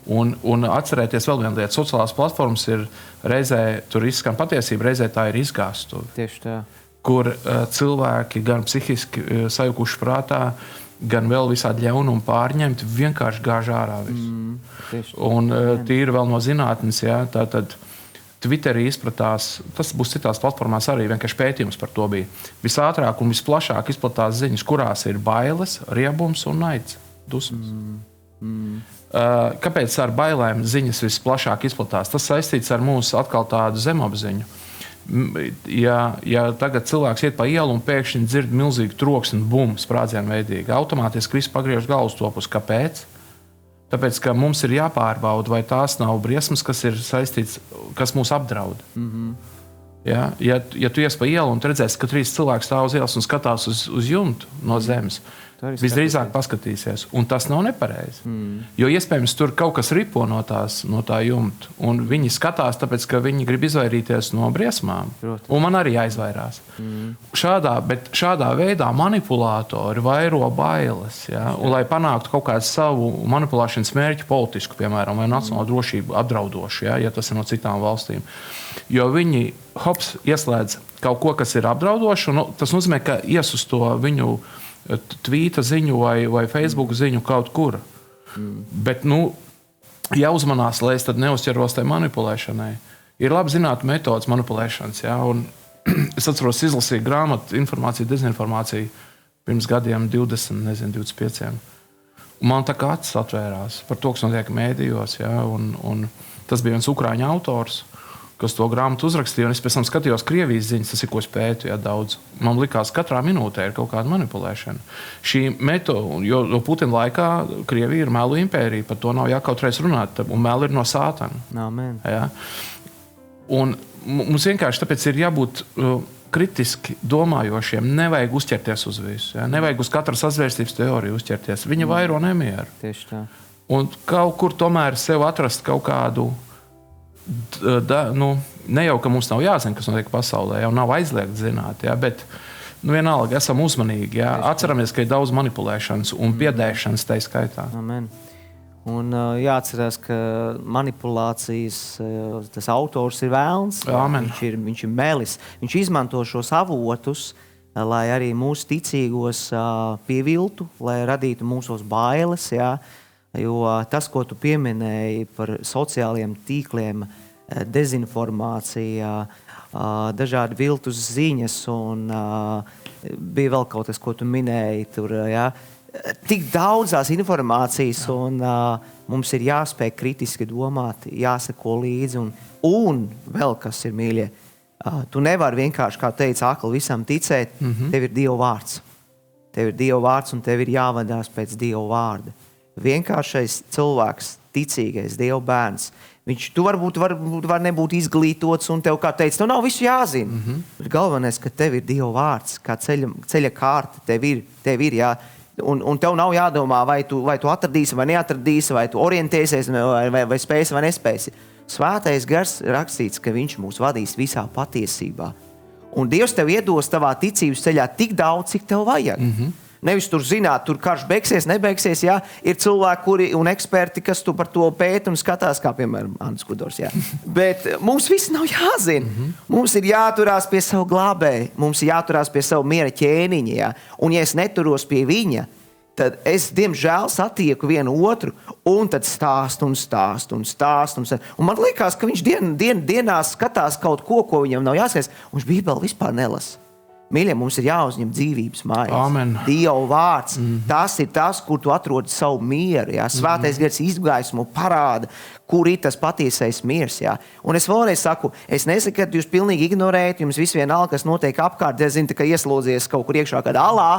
Un atcerēties vēl vienu lietu. Sociālās platformas ir reizē, tur izskan patiesība, reizē tā ir izgāstuve. Tieši tā. Kur cilvēki gan psihiski sajukuši prātā, gan vēl visādi ļaunumi pārņemti, vienkārši gāž ārā visu. Un tīri vēl no zinātnes, tātad Twitterī izplatās, tas būs citās platformās arī, vienkārši pētījums par to bija. Visātrāk un visplašāk izplatās ziņas, kurās ir bailes, riebums un naids, dusmas. Kāpēc ar bailēm ziņas visplašāk izplatās? Tas saistīts ar mūsu atkal tādu zemapziņu. Ja tagad cilvēks iet pa ielu un pēkšņi dzird milzīgu troksni, bum, sprādzienveidīgi, automātiski viss pagriež galvas topus. Kāpēc? Tāpēc, ka mums ir jāpārbauda, vai tās nav briesmas, kas ir saistīts, kas mūs apdraud. Ja tu ies pa ielu un redzēsi, ka 3 cilvēki stāv uz ielas un skatās uz jumtu no zemes, visdrīzāk paskatīsies. Un tas nav nepareizi. Jo iespējams tur kaut kas ripo no tā jumta. Un viņi skatās, tāpēc, ka viņi grib izvairīties no briesmām. Un man arī jāizvairās. Šādā veidā manipulātori vairo bailes. Un, lai panāktu kaut kādu savu manipulēšanas mērķi politisku, piemēram, vai nacionālo drošību apdraudošu, ja tas ir no citām valstīm. Jo viņi ieslēdz kaut ko, kas ir apdraudošs, un tas nozīmē, ka ies uz to viņu tvīta ziņu vai Facebook ziņu kaut kur. Bet, jāuzmanās, lai es tad neuzķeros tai manipulēšanai. Ir labi zināt metodas manipulēšanas, un Es atceros, izlasīju grāmatu Informācija, dezinformācija pirms gadiem 20, 25. Un man tā kā acis atvērās par to, kas notiek mēdījos. Ja? Un tas bija viens ukrāņu autors, kas to grāmatu uzrakstīja. Un es pēc tam skatījos Krievijas ziņas, tas ir, ko es pētu, ja, daudz. Man likās, katrā minūtē ir kaut kāda manipulēšana. Šī metoda, jo Putina laikā Krievija ir melu impērija, par to nav jākautreiz runāt. Un meli ir no sātana. Amen. Ja? Un mums vienkārši tāpēc ir jābūt kritiski domājošiem. Nevajag uzķerties uz visu. Ja? Nevajag uz katru sazvērstības teoriju uzķerties. Viņa vairo nemieru. Tieši tā. Un kaut kur tomēr sev atrast kaut kādu ne jau, ka mums nav jāzina, kas notiek pasaulē, jau nav aizliegts zināt, ja, bet vienalga esam uzmanīgi. Ja. Atceramies, ka ir daudz manipulēšanas un biedēšanas tai skaitā. Amen. Un jāatcerās, ka manipulācijas tas autors ir vēlns. Viņš ir melis. Viņš izmanto šos avotus, lai arī mūsu ticīgos pieviltu, lai radītu mūsos bailes. Ja. Jo tas, ko tu pieminēji par sociālajiem tīkliem, dezinformācija, dažādi viltus ziņas un bija vēl kaut kas, ko tu minēji tur, ja? Tik daudzās informācijas un mums ir jāspēj kritiski domāt, jāseko līdzi un vēl kas ir, mīļie, tu nevari vienkārši, kā teica akli, visam ticēt, tev ir Dieva vārds. Tev ir Dieva vārds un tev ir jāvadās pēc Dieva vārda. Vienkāršais cilvēks, ticīgais Dieva bērns. Tu varbūt var nebūt izglītots un tev, kā teica, tev nav visu jāzina. Bet galvenais, ka tev ir Dieva vārds, kā ceļa kārta, tev ir jā. Un tev nav jādomā, vai tu atradīsi vai neatradīsi, vai tu orientēsies, vai spēsi vai nespēsi. Svētais gars rakstīts, ka viņš mūs vadīs visā patiesībā. Un Dievs tev iedos tavā ticības ceļā tik daudz, cik tev vajag. Nevis tur zināt, tur karš beigsies, nebeigsies, jā. Ir cilvēki, kuri un eksperti, kas tu par to pēta un skatās, kā piemēram Andris Kudors, jā. Bet mums viss nav jāzina. Mums ir jāturās pie savu glābēju, mums ir jāturās pie savu miera ķēniņa, jā. Un ja es neturos pie viņa, tad es, diemžēl, satieku vienu otru un tad stāstu. Un man liekas, ka viņš dienās skatās kaut ko viņam nav jāskatās, un viņš Bībeli vispār nelasa. Mīļie, mums ir jāuzņem dzīvības mājas. Amen. Dieva vārds. Tas ir tas, kur tu atrodi savu mieru. Jā. Svētais gars izgaismo, parāda, kur ir tas patiesais miers. Jā. Un es vēlreiz saku, es nesaku, ka jūs pilnīgi ignorējat, jums viss vienalga, kas notiek apkārt. Es zinu, ka ieslūdzies kaut kur iekšā kādā alā,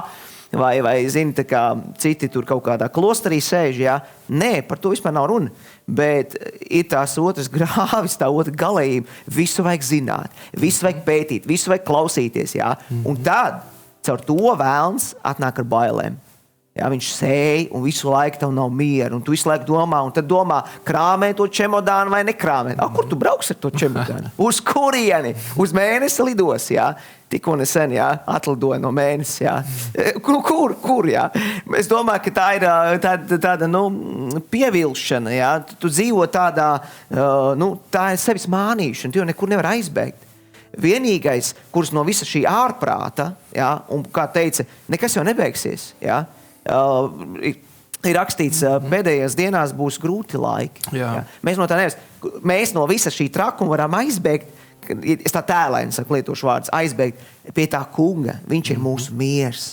vai zini, tā kā citi tur kaut kādā klosterī sēž. Jā. Nē, par to vispār nav runa. Bet ir tās otras grāvis, tā otra galējība. Visu vajag zināt, visu vajag pētīt, visu vajag klausīties. Jā. Un tad, caur to vēlns atnāk ar bailēm. Jā, viņš sēj un visu laiku tev nav miera. Un tu visu laiku domā, un tad domā, krāmē to čemodānu vai nekrāmē. Kur tu brauks ar to čemodānu? Uz kurieni? Uz mēnesi lidos, jā. Tikko nesen, jā, atlidoja no mēnesis, jā. Kur, jā? Es domāju, ka tā ir tāda pievilšana, jā. Tu dzīvo tādā, tā ir sevis mānīšana, tu jau nekur nevar aizbēgt. Vienīgais, kurš no visa šī ārprāta, jā, un kā teica, nekas jau nebeigsies, jā. Ir rakstīts, pēdējās dienās būs grūti laiki. Jā. Jā. Mēs no visa šī trakuma varam aizbēgt, es tā tēlaini saku lietošu vārdus, aizbēgt pie tā kunga. Viņš ir mūsu miers,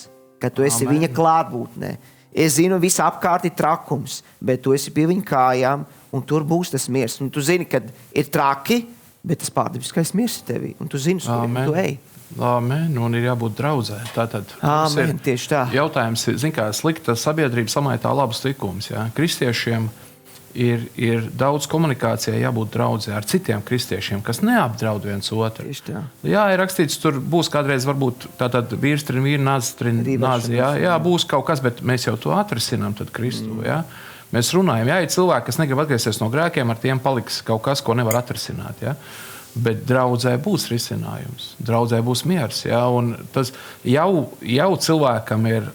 ka tu esi viņa klātbūtnē. Es zinu, visa apkārt ir trakums, bet tu esi pie viņa kājām un tur būs tas miers. Un tu zini, kad ir traki, bet tas pārdabiskais miers ir tevī. Un tu zini, kur tu ej. Amen, un ir jābūt draudzē. Tātad Amen, tieši tā. Jautājums ir, zin kā, slikta sabiedrība samaitā labus likumus. Ja? Kristiešiem ir daudz komunikācijai jābūt draudzē ar citiem kristiešiem, kas neapdraud viens otru. Tieši tā. Jā, ir rakstīts, tur būs kādreiz varbūt tātad vīrs trin vīri, nāzi trin nāzi. Jā, būs kaut kas, bet mēs jau to atrisinām tad Kristu. Ja? Mēs runājam, jā, ir cilvēki, kas negrib atgriezties no grēkiem, ar tiem paliks kaut kas, ko nevar atrisināt. Ja? Bet draudzē būs risinājums, draudzē būs miers. Ja? Un tas jau cilvēkam ir,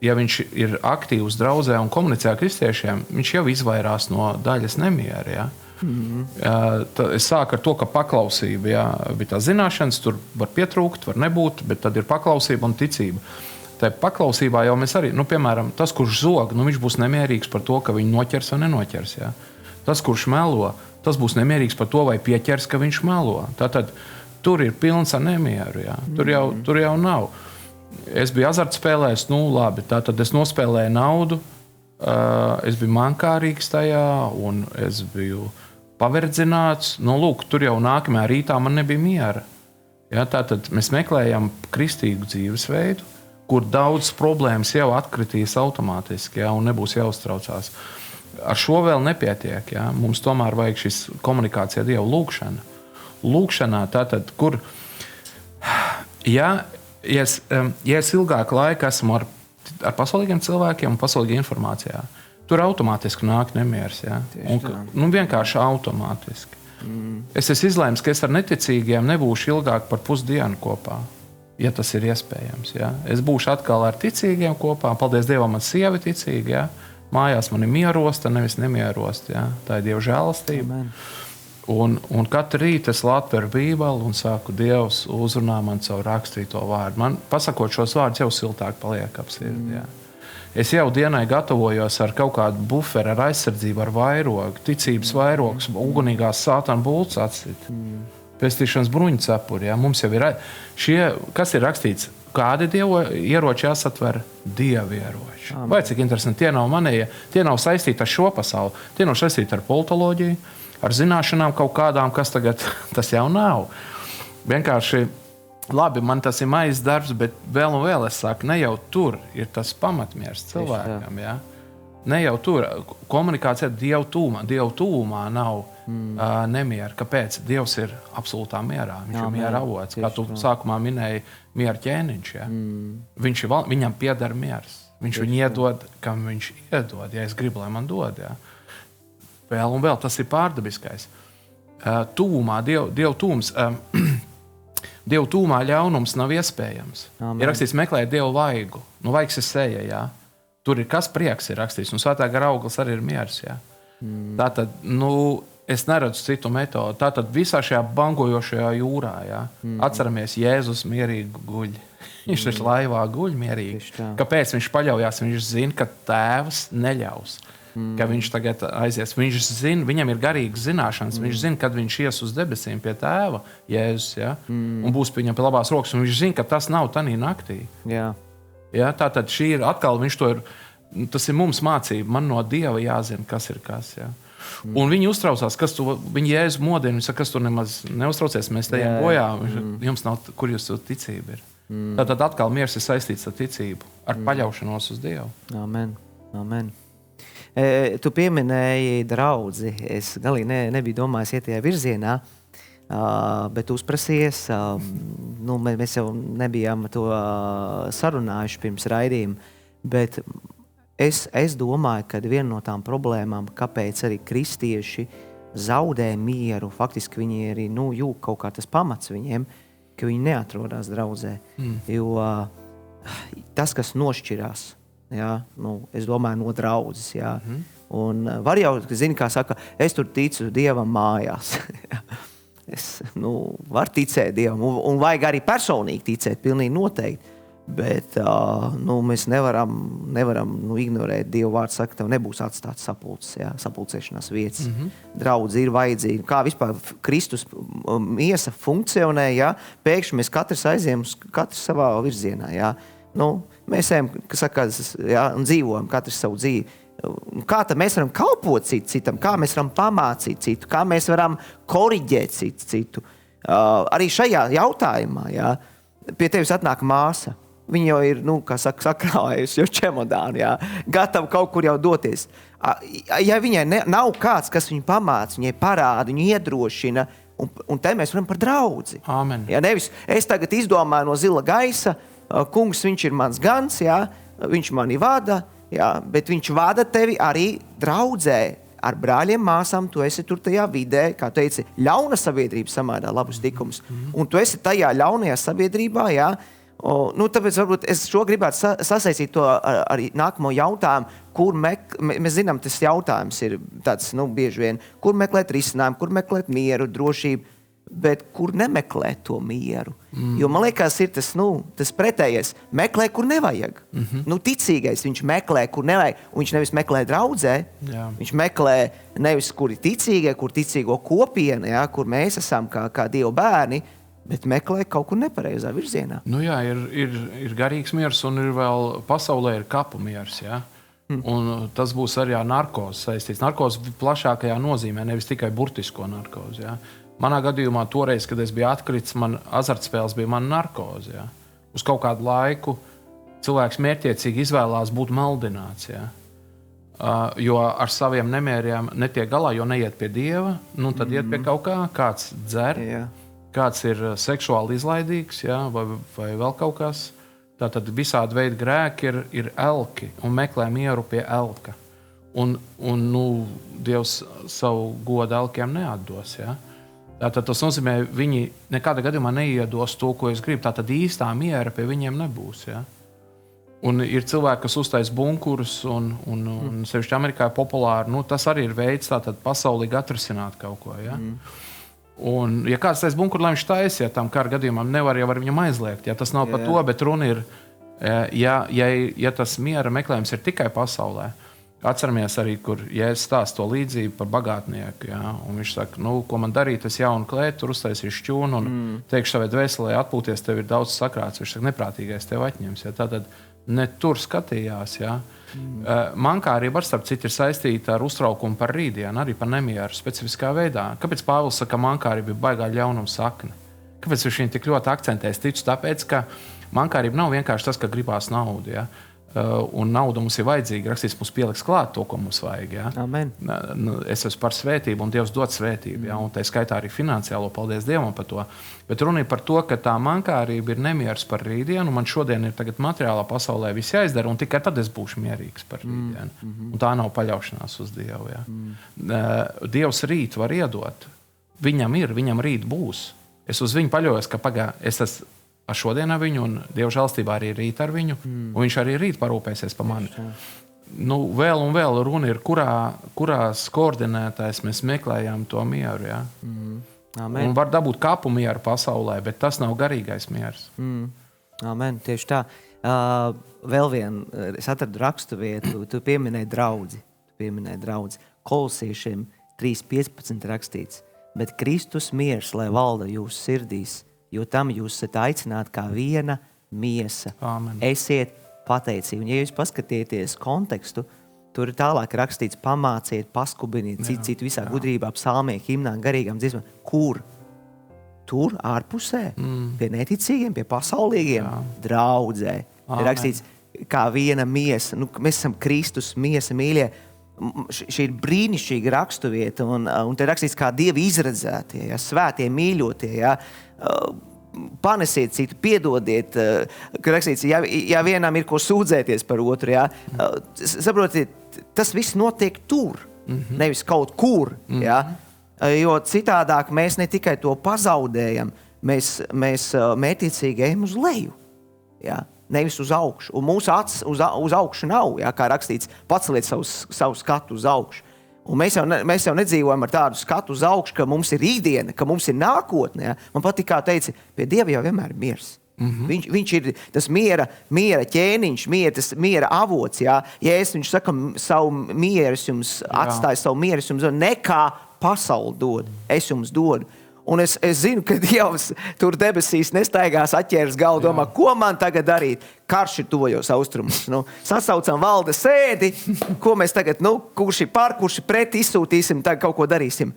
ja viņš ir aktīvs draudzē un komunicē ar kristiešiem, viņš jau izvairās no daļas nemiera. Ja? Es sāku ar to, ka paklausība, ja, bija tā zināšanas, tur var pietrūkt, var nebūt, bet tad ir paklausība un ticība. Tā paklausībā jau mēs arī, piemēram, tas, kurš zog, viņš būs nemierīgs par to, ka viņu noķers vai nenoķers. Ja? Tas, kurš melo, tas būs nemierīgs par to, vai pieķers, ka viņš melo. Tātad tur ir pilns ar nemieru. Jā. Tur jau nav. Es biju azartspēlēs, labi, tātad es nospēlēju naudu, es biju mankārīgs tajā, un es biju paverdzināts. Lūk, tur jau nākamajā rītā man nebija miera. Jā, tātad mēs meklējam kristīgu dzīvesveidu, kur daudz problēmas jau atkritīs automātiski, jā, un nebūs jāuztraucās. Ar šo vēl nepietiek. Jā. Mums tomēr vajag šis komunikācija Dievu lūgšana. Lūgšanā tātad, kur, ja es ilgāku laiku esmu ar pasaulīgiem cilvēkiem un pasaulīgā informācijā, tur automātiski nāk nemieris. Jā. Un, vienkārši automātiski. Es esmu izlēmis, ka es ar neticīgiem nebūšu ilgāk par pusdienu kopā. Ja tas ir iespējams. Ja? Es būšu atkal ar ticīgiem kopā. Paldies Dievam, man sieva ticīga. Ja? Mājās man ir mierosta, nevis nemierosta. Ja? Tā ir Dieva žēlastība. Un katru rītu es atveru Bībeli un saku, Dievs uzrunā man caur rakstīto vārdu. Man, pasakot šos vārdus, jau siltāk paliek ap sirdi. Ja? Es jau dienai gatavojos ar kaut kādu buferu, ar aizsardzību, ar vairogu, ticības vairogs, ugunīgās sātana bultas atsit. Pestīšanas bruņu cepuri. Ja? Mums jau ir šie, kas ir rakstīts, kādi Dieva ieroči jāsatver? Dieva ieroči. Vai cik interesanti, tie nav manējie, tie nav saistīti ar šo pasauli, tie nav saistīti ar politoloģiju, ar zināšanām kaut kādām, kas tagad tas jau nav. Vienkārši, labi, man tas ir maiz darbs, bet vēl un vēl es saku, ne jau tur ir tas pamatmiers cilvēkam. Ja? Ne jau tur, komunikācija Dievu tūmā nav nemiera. Kāpēc? Dievs ir absolūtā mierā. Viņš ir miera avots. Kā tu sākumā minēji, miera ķēniņš. Ja? Viņam pieder miers. Viņš viņu iedod, kam viņš iedod. Ja es gribu, lai man dod. Ja? Vēl un vēl tas ir pārdabiskais. Tūmā, Dievu tūms. Dievu tūmā ļaunums nav iespējams. Amen. Ir rakstīts, meklēt Dievu vaigu. Vaigs ir seja, jā. Tur ir kas prieks ir rakstīts, un svētā gara auglis arī ir miers, jā. Tātad, es neredzu citu metodu. Tātad visā šajā bangojošajā jūrā, jā. Atceramies, Jēzus mierīgi guļ. Viņš taču laivā guļ mierīgi. Kāpēc viņš paļaujās? Viņš zina, ka tēvs neļaus. Ka viņš tagad aizies. Viņš zina, viņam ir garīgas zināšanas. Viņš zina, kad viņš ies uz debesīm pie tēva, Jēzus, ja? Un būs pie viņam pie labās rokas. Un viņš zina, ka tas nav tanī naktī. Jā. Ja? Tātad šī ir atkal, tas ir mums mācība. Man no Dieva jāzina, kas ir kas. Ja? Un viņi uztraucās, viņi Jēzus modina. Viņi saka, kas tu nemaz neuztraucies, mēs te ejam bojā. Jums nav, kur jūs ticība ir. Tātad atkal miers ir saistīts ar ticību, ar paļaušanos uz Dievu. Amen. Amen. Tu pieminēji draudzi. Es galīgi nebiju domājis iet tajā virzienā, bet uzprasies. Mēs jau nebijām to sarunājuši pirms raidījuma, bet es domāju, ka viena no tām problēmām, kāpēc arī kristieši zaudē mieru, faktiski viņi arī jūt kaut kā tas pamats viņiem, ka viņi neatrodās draudzē. Jo tas, kas nošķirās, jā, es domāju, no draudzes. Jā. Un var jau, zini, kā saka, es tur ticu Dievam mājās. Es varu ticēt Dievam, un vajag arī personīgi ticēt, pilnīgi noteikti. Bet mēs nevaram ignorēt Dievu vārdu, saka, tev nebūs atstāts sapulcēšanās vietas. Draudze ir vajadzīga. Kā vispār Kristus miesa funkcionē, jā? Pēkšņi mēs katrs aizējam, katrs savā virzienā. Jā? Mēs ejam, un dzīvojam katrs savu dzīvi. Kā tad mēs varam kalpot citam? Kā mēs varam pamācīt citu? Kā mēs varam koriģēt citu? Arī šajā jautājumā, jā, pie tevis atnāk māsa. Viņa jau ir, sakrājusi jau čemodānu, jā, gatava kaut kur jau doties. Ja viņai nav kāds, kas viņu pamāca, viņai parāda, viņu iedrošina, un te mēs varam par draudzi. Amen. Ja, nevis, es tagad izdomāju no zila gaisa, kungs, viņš ir mans gans, jā, viņš mani vada, jā, bet viņš vada tevi arī draudzē. Ar brāļiem, māsām, tu esi tur tajā vidē, kā teici, ļauna sabiedrība samēdā labus tikumus. Un tu esi tajā ļaunajā sabiedrībā, jā. Tāpēc varbūt es šo gribētu sasaistīt to ar nākamo jautājumu, kur mēs zinām, tas jautājums ir tāds, bieži vien, kur meklēt risinājumu, kur meklēt mieru, drošību, bet kur nemeklēt to mieru. Jo man liekas, ir tas pretējais. Meklē, kur nevajag. Ticīgais, viņš meklē, kur nevajag. Un viņš nevis meklē draudzē, viņš meklē nevis, kur ir ticīgie, kur ticīgo kopiena, jā, kur mēs esam kā Dieva bērni, bet meklē kaut kur nepareizā virzienā. Nu jā, ir garīgs miers un ir vēl pasaulē ir kapu miers, jā. Un tas būs arī ar narkozi saistīts. Narkozi plašākajā nozīmē, nevis tikai burtisko narkozi, jā. Manā gadījumā toreiz, kad es biju atkritis, man azartspēles bija mana narkoze, jā. Uz kaut kādu laiku cilvēks mērķiecīgi izvēlās būt maldināts, jā. Jo ar saviem nemieriem netiek galā, jo neiet pie Dieva, nu tad iet pie kaut kā, kāds dzer, kāds ir seksuāli izlaidīgs, jā, vai vēl kaut kas. Tātad visādi veidi grēki ir elki un meklē mieru pie elka. Un nu, Dievs savu godu elkiem neatdos, jā. Tātad tas nozīmē, viņi nekādā gadījumā neiedos to, ko es gribu. Tātad īstā miera pie viņiem nebūs, jā. Un ir cilvēki, kas uztais bunkurus, un sevišķi Amerikā ir populāri. Nu, tas arī ir veids tātad pasaulīgi atrisināt kaut ko. Ja? Un, ja kāds tais bunkuru, lai viņš taisiet tam kara gadījumam, nevar jau ar viņam aizliegt. Ja? Tas nav par to, bet runa ir, ja tas miera meklējums ir tikai pasaulē. Atceramies arī, kur Jēzus stāsta to līdzību par bagātnieku. Ja? Un viņš saka, nu, ko man darīt, es jaunu klētu, tur uztaisīšu šķūnu un teikšu savai dvēselē atpūties, tev ir daudz sakrāts. Viņš saka, neprātīgais tev atņems. Ja? Tātad ne tur skatījās. Ja? Mankārība, starp citu, ir saistīta ar uztraukumu par rītdienu, arī par nemieru specifiskā veidā. Kāpēc Pāvils saka, ka mankārība ir baigā ļaunuma sakne? Kāpēc viņš viņu tik ļoti akcentē? Es ticu tāpēc, ka mankārība nav vienkārši tas, ka gribās naudu. Ja? Un nauda mums ir vajadzīga. Rakstīts, mums pieliks klāt to, ko mums vajag. Ja? Amen. Es esmu par svētību, un Dievs dod svētību. Ja? Un tā skaitā arī finansiālo, paldies Dievam par to. Bet runa ir par to, ka tā mankārība ir nemieris par rītdienu. Man šodien ir tagad materiālā pasaulē viss jāizdara, un tikai tad es būšu mierīgs par rītdienu. Un tā nav paļaušanās uz Dievu. Ja? Dievs rīt var iedot. Viņam rīt būs. Es uz viņu paļaujos, ka es esmu ar šodien ar viņu, un Dieva žēlstībā arī rīt ar viņu, un viņš arī rīt parūpēsies par mani. Nu, vēl un vēl runa ir, kurās koordinētājs mēs meklējam to mieru. Ja? Un var dabūt kapu mieru pasaulē, bet tas nav garīgais miers. Amen, tieši tā. Vēl es atradu rakstu vietu, tu pieminēji draudzi. Kolosiešiem 3.15 rakstīts, bet Kristus miers, lai valda jūsu sirdīs, jo tam jūs esat aicināti kā viena miesa. Amen. Esiet pateicīgi. Un, ja jūs paskatieties kontekstu, tur ir tālāk rakstīts pamāciet, paskubiniet, citu visā gudrībā, psalmiem, himnām, garīgām dziesmām. Kur? Tur, ārpusē, pie neticīgiem, pie pasaulīgiem, draudzē. Ir rakstīts kā viena miesa. Nu, mēs esam Kristus miesa, mīļie. Šī ir brīnišķīga rakstuvieta, un te rakstīts kā Dievi izredzētie, ja, svētie, mīļotie, ja, panesiet citu, piedodiet, ka rakstīts, ja vienam ir ko sūdzēties par otru, ja, saprotiet, tas viss notiek tur, nevis kaut kur, ja, jo citādāk mēs ne tikai to pazaudējam, mēs mērķiecīgi ejam uz leju, ja. Nevis uz augšu. Un mūsu acis uz augšu nav, ja, kā rakstīts, paceliet savu skatu uz augšu. Un mēs jau nedzīvojam ar tādu skatu uz augšu, ka mums ir rītdiena, ka mums ir nākotne. Ja. Man patīk, kā teica, pie Dieva jau vienmēr ir miers. Viņš ir tas miera ķēniņš, tas miera avots. Ja, viņš saka, savu mieru jums atstāju, savu mieru jums dod, nekā pasauli dod, es jums dodu. Un es zinu, ka Dievs tur debesīs nestaigās, atķēras galvu, domā, ko man tagad darīt? Karš ir tuvajos austrumos. Nu, sasaucam valde sēdi, ko mēs tagad, kurš ir par, kurš ir pret, izsūtīsim, tagad kaut ko darīsim.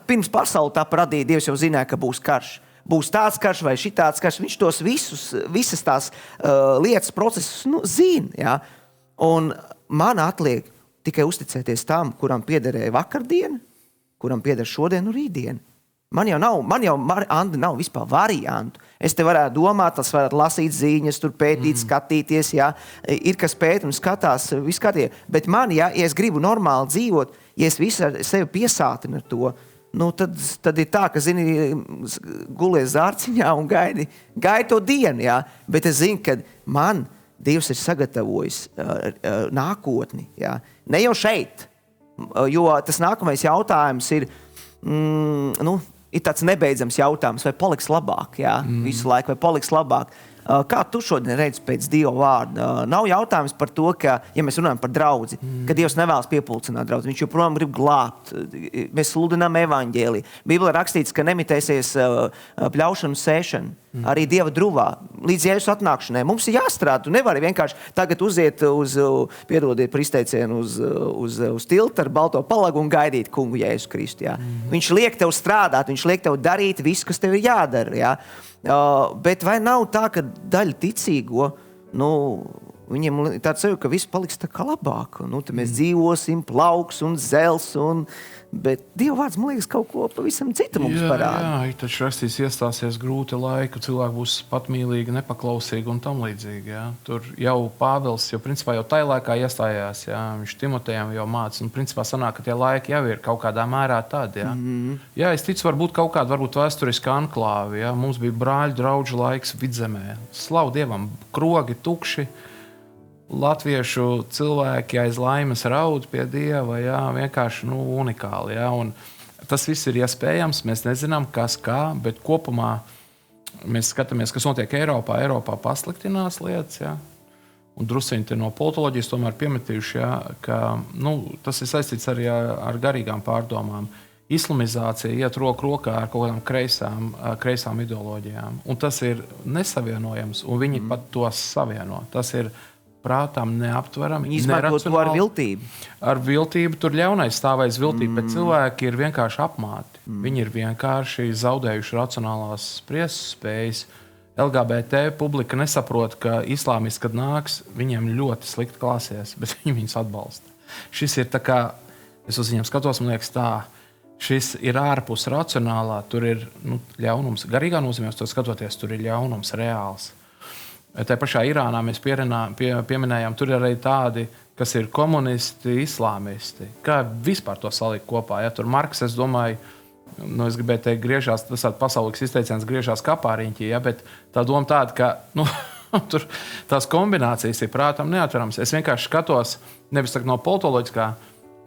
Pirms pasauli tā radīja, Dievs jau zināja, ka būs karš. Būs tāds karš vai šitāds karš. Viņš tos visas tās lietas, procesus zina. Ja? Un man atliek tikai uzticēties tam, kuram piederēja vakardiena, kuram pieder šodien un rītdiena. Man jau, Andi, nav vispār variantu. Es te varētu domāt, tas varētu lasīt ziņas, tur pētīt, skatīties, ja ir kas pēt un skatās, viss skatie. Bet man, ja es gribu normāli dzīvot, ja es visu ar sevi piesātinu ar to, tad ir tā, ka, zini, gulies zārciņā un gaidi to dienu, ja. Bet es zinu, ka man Dievs ir sagatavojis nākotni, ja. Ne jau šeit, jo tas nākamais jautājums ir, ir tāds nebeidzams jautājums, vai paliks labāk, jā, visu laiku, vai paliks labāk. Kā tu šodien redzi pēc Dieva vārda? Nav jautājums par to, ka, ja mēs runājam par draudzi, ka Dievs nevēlas piepulcināt draudzi, viņš joprojām grib glābt. Mēs sludinām evaņģēliju. Bībelē rakstīts, ka nemitēsies pļaušanu, sēšanu. Arī Dieva druvā, līdz Jēzus atnākšanai. Mums ir jāstrādā. Tu nevari vienkārši tagad uziet piedodiet par izteicienu, uz tilta ar balto palagu un gaidīt kungu Jēzu Kristu. Jā. Viņš liek tev strādāt, viņš liek tev darīt visu, kas tev ir jādara. Jā. Bet vai nav tā, ka daļa ticīgo, viņiem tāds sajūta, ka viss paliks tā kā labāk. Tad mēs dzīvosim, plauks un zels bet Dieva vārds, man liekas, kaut ko pavisam citu mums parāda. Jā, taču rakstīs iestāsies grūti laiki, cilvēki būs patmīlīgi, nepaklausīgi un tam līdzīgi. Jā. Tur jau Pāvils, principā jau tajā laikā iestājās, jā, viņš Timotejam jau māca, un principā sanāk, ka tie laiki jau ir kaut kādā mērā tādi. Jā, jā es ticu, varbūt kaut kāda vēsturiska anklāvi, jā. Mums bija brāļu draudžu laiks Vidzemē. Slavu Dievam, krogi tukši, latviešu cilvēki aiz laimes raud pie Dieva, jā, vienkārši unikāli. Jā, un tas viss ir iespējams, mēs nezinām, kas kā, bet kopumā mēs skatāmies, kas notiek Eiropā. Eiropā pasliktinās lietas, jā, un drusciņi no politoloģijas tomēr piemetījuši, jā, ka tas ir saistīts arī ar garīgām pārdomām. Islamizācija iet roku rokā ar kaut kādām kreisām ideoloģijām, un tas ir nesavienojams, un viņi pat tos savieno. Tas ir prātām neaptverami. Viņi izmanto to ar viltību. Ar viltību tur ļaunais stāvēs viltību, bet cilvēki ir vienkārši apmāti. Viņi ir vienkārši zaudējuši racionālās spriestas spējas. LGBT publika nesaprot, ka islāmists, kad nāks, viņiem ļoti slikti klāsies, bet viņi viņus atbalsta. Šis ir tā kā, es uz viņiem skatos, man liekas tā, šis ir ārpus racionālā, tur ir ļaunums. Garīgā nozīmē, to skatoties, tur ir ļaunums reāls. Tā pašā Irānā mēs pieminējām, tur ir arī tādi, kas ir komunisti, islāmisti. Kā vispār to salikt kopā? Ja? Tur Marks, es domāju, es gribēju teikt, griežās, tas tāds pasaulīgs izteiciens, griežās kapāriņķī, ja? Bet tā doma tāda, ka tur tās kombinācijas ir prātam neatverams. Es vienkārši skatos, nevis no politoloģiskā,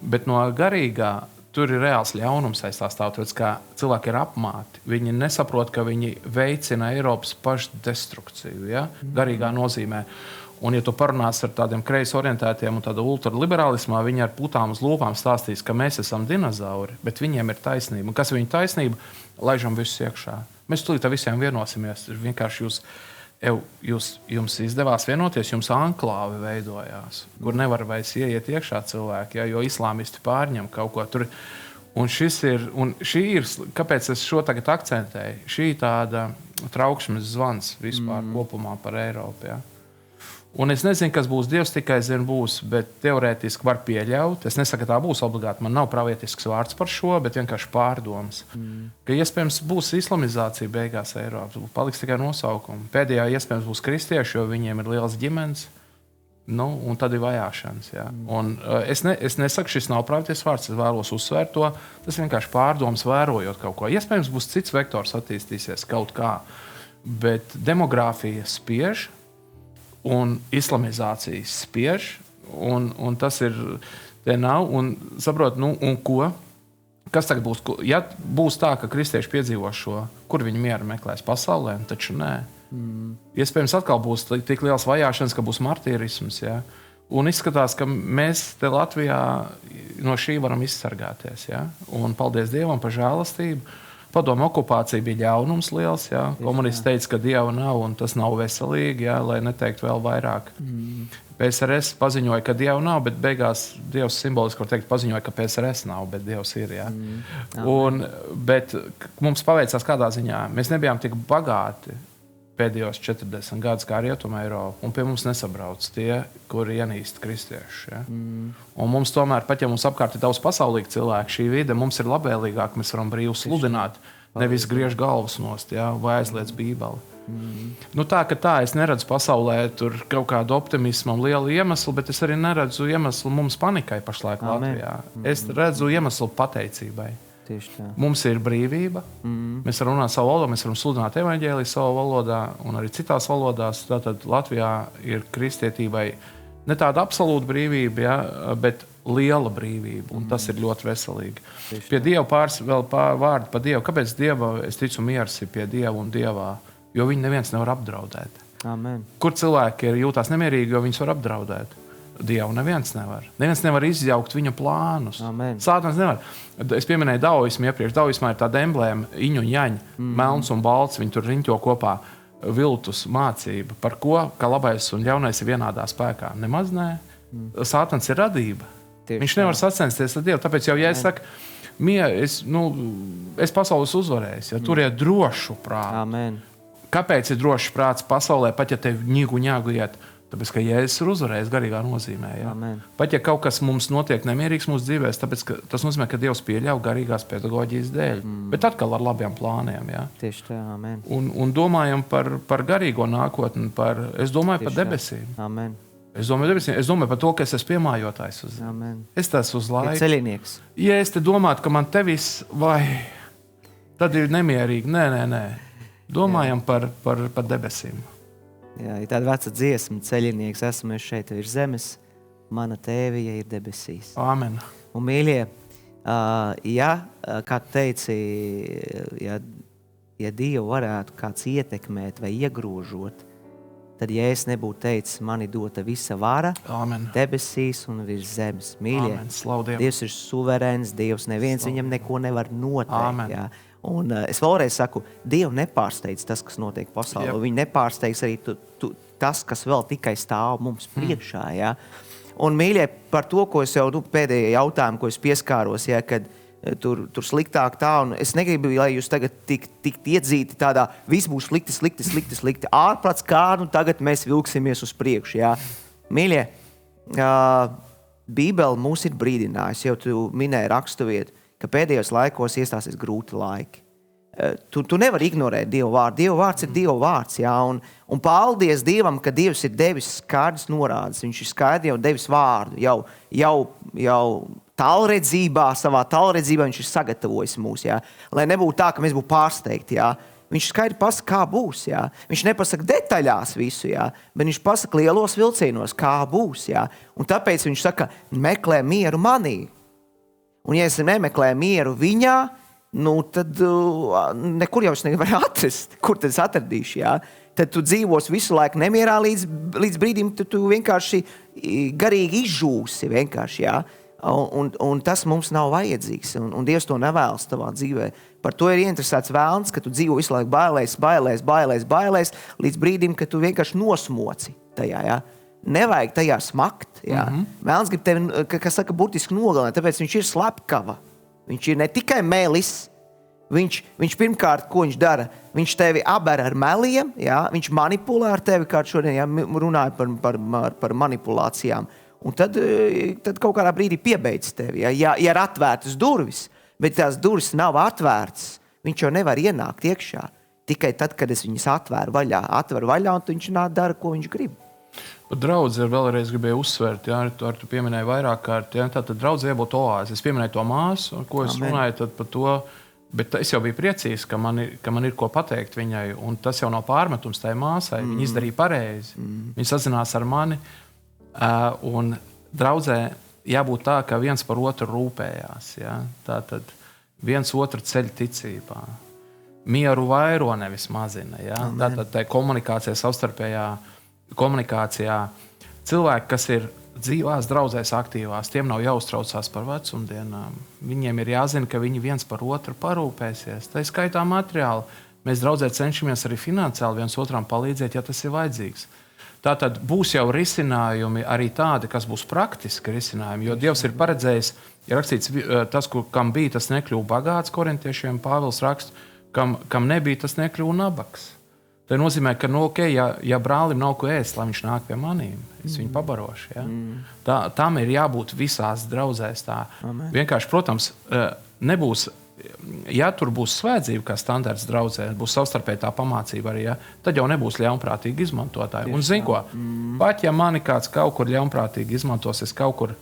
bet no garīgā. Tur ir reāls ļaunums aiz tā stāv, tāpēc, ka cilvēki ir apmāti. Viņi nesaprot, ka viņi veicina Eiropas pašdestrukciju, ja? Garīgā nozīmē. Un, ja tu parunās ar tādiem kreisi orientētiem un tādu ultraliberālismā, viņi ar putām uz lūpām stāstīs, ka mēs esam dinozauri, bet viņiem ir taisnība. Un kas ir viņu taisnība? Laižam visus iekšā. Mēs tulīt ar visiem vienosimies. Vienkārši jums izdevās vienoties, jums anklāvi veidojās, kur nevar vairs ieiet iekšā cilvēki, ja, jo islāmisti pārņem kaut ko tur. Un šī ir, kāpēc es šo tagad akcentēju, šī tāda traukšmes zvans vispār kopumā par Eiropu. Ja. Un es nezinu, kas būs, Dievs tikai zina būs, bet teorētiski var pieļaut. Es nesaku, ka tā būs obligāti, man nav pravietisks vārds par šo, bet vienkārši pārdomas. Ka iespējams būs islamizācija beigās Eiropā, paliks tikai nosaukumi. Pēdējā iespējams būs kristieši, jo viņiem ir liels ģimenes, un tad ir vajāšanas. Ja. Un es nesaku, šis nav pravietisks vārds, es vēlos uzsvērt to, tas vienkārši pārdomas vērojot kaut ko. Iespējams būs cits vektors attīstīsies kaut kā, bet demogrāfija spiež, un islamizācijas spiež, un tas ir, te nav, un saprot, un ko? Kas tagad būs? Ja būs tā, ka kristieši piedzīvo šo, kur viņi mieru meklēs pasaulē, taču nē. Iespējams atkal būs tik liels vajāšanas, ka būs martīrisms, ja? Un izskatās, ka mēs te Latvijā no šī varam izsargāties, ja? Un paldies Dievam par žēlastību. Padomu okupācija bija ļaunums liels. Ja? Komunisti teica, ka Dieva nav un tas nav veselīgi, ja? Lai neteiktu vēl vairāk. PSRS paziņoja, ka Dieva nav, bet beigās Dievs simboliski var teikt, paziņoja, ka PSRS nav, bet Dievs ir. Ja? Bet mums paveicās kādā ziņā. Mēs nebijām tik bagāti pēdējos 40 gadus kā Rietuma Eiropa, un pie mums nesabrauc tie, kuri ienīst kristiešus. Ja? Un mums tomēr, pat ja mums apkārt ir daudz pasaulīgi cilvēki, šī vide mums ir labvēlīgāk, mēs varam brīvi sludināt, nevis griež galvas nost, ja? Vai aizliedz Bībeli. Es neredzu pasaulē tur kaut kādu optimismu un lielu iemeslu, bet es arī neredzu iemeslu mums panikai pašlaik Latvijā. Es redzu iemeslu pateicībai. Mums ir brīvība, mēs varam runāt savu valodu, mēs varam sludināt evaņģēliju savā valodā un arī citās valodās. Tātad Latvijā ir kristietībai ne tāda absolūta brīvība, ja, bet liela brīvība, un tas ir ļoti veselīgi. Pie Dieva pāris vēl vārdi par Dievu. Kāpēc Dieva, es ticu, miers ir pie Dieva un Dievā? Jo viņu neviens nevar apdraudēt. Amen. Kur cilvēki jūtās nemierīgi, jo viņus var apdraudēt. Dievu neviens nevar. Neviens nevar izjaukt viņa plānus. Amen. Sātans nevar. Es pieminēju daoismu iepriekš. Daoismā ir tāda emblēma, iņu un jaņa, melns un balts. Viņi tur riņķo kopā viltus mācība. Par ko, ka labais un ļaunais ir vienādā spēkā. Nemaz nē. Sātans ir radība. Tieši Viņš nevar sacensties ar Dievu. Tāpēc jau, ja es saku, es pasaules uzvarēju, ja tur ir drošu prātu. Amen. Kāpēc ir drošs prāts pasaulē, pat ja tev ņēgu iet? Tāpēc, ka Jēzus ir uzvarējis garīgā nozīmē. Ja? Pat ja kaut kas mums notiek nemierīgs mūsu dzīvēs, tāpēc, tas nozīmē, ka Dievs pieļauj garīgās pedagoģijas dēļ. Bet atkal ar labiem plāniem. Ja? Tieši tā, amen. Un domājam par garīgo nākotni, es domāju par debesīm. Amen. Es domāju par to, ka es esmu piemājotājs uz zemes. Es tas uz laiku. Ir ceļinieks. Ja es te domātu, ka man te viss vai tad ir nemierīgi. Nē. Domājam par debesīm. Jā, ir tāda veca dziesma, ceļinieks, esmu es šeit virs zemes, mana tēvija ir debesīs. Amen. Un, mīļie, kā tu teici, ja Dievu varētu kāds ietekmēt vai iegrožot, tad, ja es nebūtu teicis, man ir dota visa vara, Amen. Debesīs un virs zemes. Mīļie, Amen. Dievs ir suverēns, Dievs neviens viņam neko nevar noteikt. Amen. Jā. Un es vēlreiz saku, Dievu nepārsteidz tas, kas notiek pasaulē. Viņu nepārsteidz arī tas, kas vēl tikai stāv mums priekšā. Ja? Un, mīļie, par to, ko es jau pēdējā jautājumā, ko es pieskāros, ja, kad tur sliktāk tā, un es negribu, lai jūs tagad tikt iedzīti tādā, viss būs slikti. Ārprāts kā, tagad mēs vilksimies uz priekšu. Ja? Mīļie, Bībele mūs ir brīdinājusi, jau tu minēji raksturvietu, ka pēdējos laikos iestāsies grūti laiki. Tu nevari ignorēt Dieva vārdu. Dieva vārds ir Dieva vārds. Jā, un paldies Dievam, ka Dievs ir devis skaidrs norādes. Viņš ir skaidri jau devis vārdu. Jau tālredzībā, savā tālredzībā viņš ir sagatavojis mūs. Jā. Lai nebūtu tā, ka mēs būtu pārsteigti. Jā. Viņš skaidri pasaka, kā būs. Jā. Viņš nepasaka detaļās visu, jā, bet viņš pasaka lielos vilcienos, kā būs. Jā. Un tāpēc viņš saka, meklē mieru manī. Un, ja es nemeklēju mieru viņā, tad nekur jau es nevaru atrast. Kur tad es atradīšu? Jā? Tad tu dzīvos visu laiku nemierā līdz brīdim, tu vienkārši garīgi izžūsi. Jā? Un tas mums nav vajadzīgs. Un Dievs to nevēlas tavā dzīvē. Par to ir ieinteresēts vēlns, ka tu dzīvo visu laiku bailēs, līdz brīdim, ka tu vienkārši nosmoci tajā. Jā? Nevajag tajā smakt. Vēlns grib tevi, kas saka, burtiski nogalināt, tāpēc viņš ir slepkava. Viņš ir ne tikai melis, viņš pirmkārt, ko viņš dara, viņš tevi aber ar meliem, jā? Viņš manipulē ar tevi, kā šodien runāja par manipulācijām. Un tad kaut kādā brīdī piebeidz tevi, ja ir atvērtas durvis, bet tās durvis nav atvērtas, viņš jau nevar ienākt iekšā. Tikai tad, kad es viņas atveru vaļā, un viņš dara, ko viņš grib. Draudzē vēlreiz gribēju uzsvērt, ar tu pieminēji vairāk kārt, tātad draudzē jābūt oāze. Es pieminēju to māsu, ko es runāju tad par to, bet es jau biju priecīgs, ka man ir ko pateikt viņai, un tas jau nav pārmetums tai māsai. Viņa izdarīja pareizi. Viņa sazinās ar mani, un draudzē jābūt tā, ka viens par otru rūpējās. Ja? Tātad viens otru ceļ ticībā. Mieru vairo, nevis mazina. Ja? Tātad tā komunikācija savstarpējā komunikācijā. Cilvēki, kas ir dzīvās draudzēs aktīvās, tiem nav jāuztraucās par vecumdienām. Viņiem ir jāzina, ka viņi viens par otru parūpēsies. Tā ir skaitā materiāli. Mēs draudzē cenšamies arī finansiāli viens otram palīdzēt, ja tas ir vajadzīgs. Tātad būs jau risinājumi arī tādi, kas būs praktiski risinājumi, jo Dievs ir paredzējis, ir rakstīts, tas, kam bija, tas nekļuva bagāts, korintiešiem Pāvils raksta, kam nebija, tas nekļuva nabaks. Tas nozīmē, ka, ja brālim nav ko ēst, lai viņš nāk pie manīm, es viņu pabarošu. Ja? Tam ir jābūt visās draudzēs. Vienkārši, protams, nebūs, ja tur būs svētdzība kā standarts draudzē, būs savstarpēji tā pamācība arī, ja? Tad jau nebūs ļaunprātīgi izmantotāji. Un zini ko, pat ja mani kāds kaut kur ļaunprātīgi izmantos, es kaut kur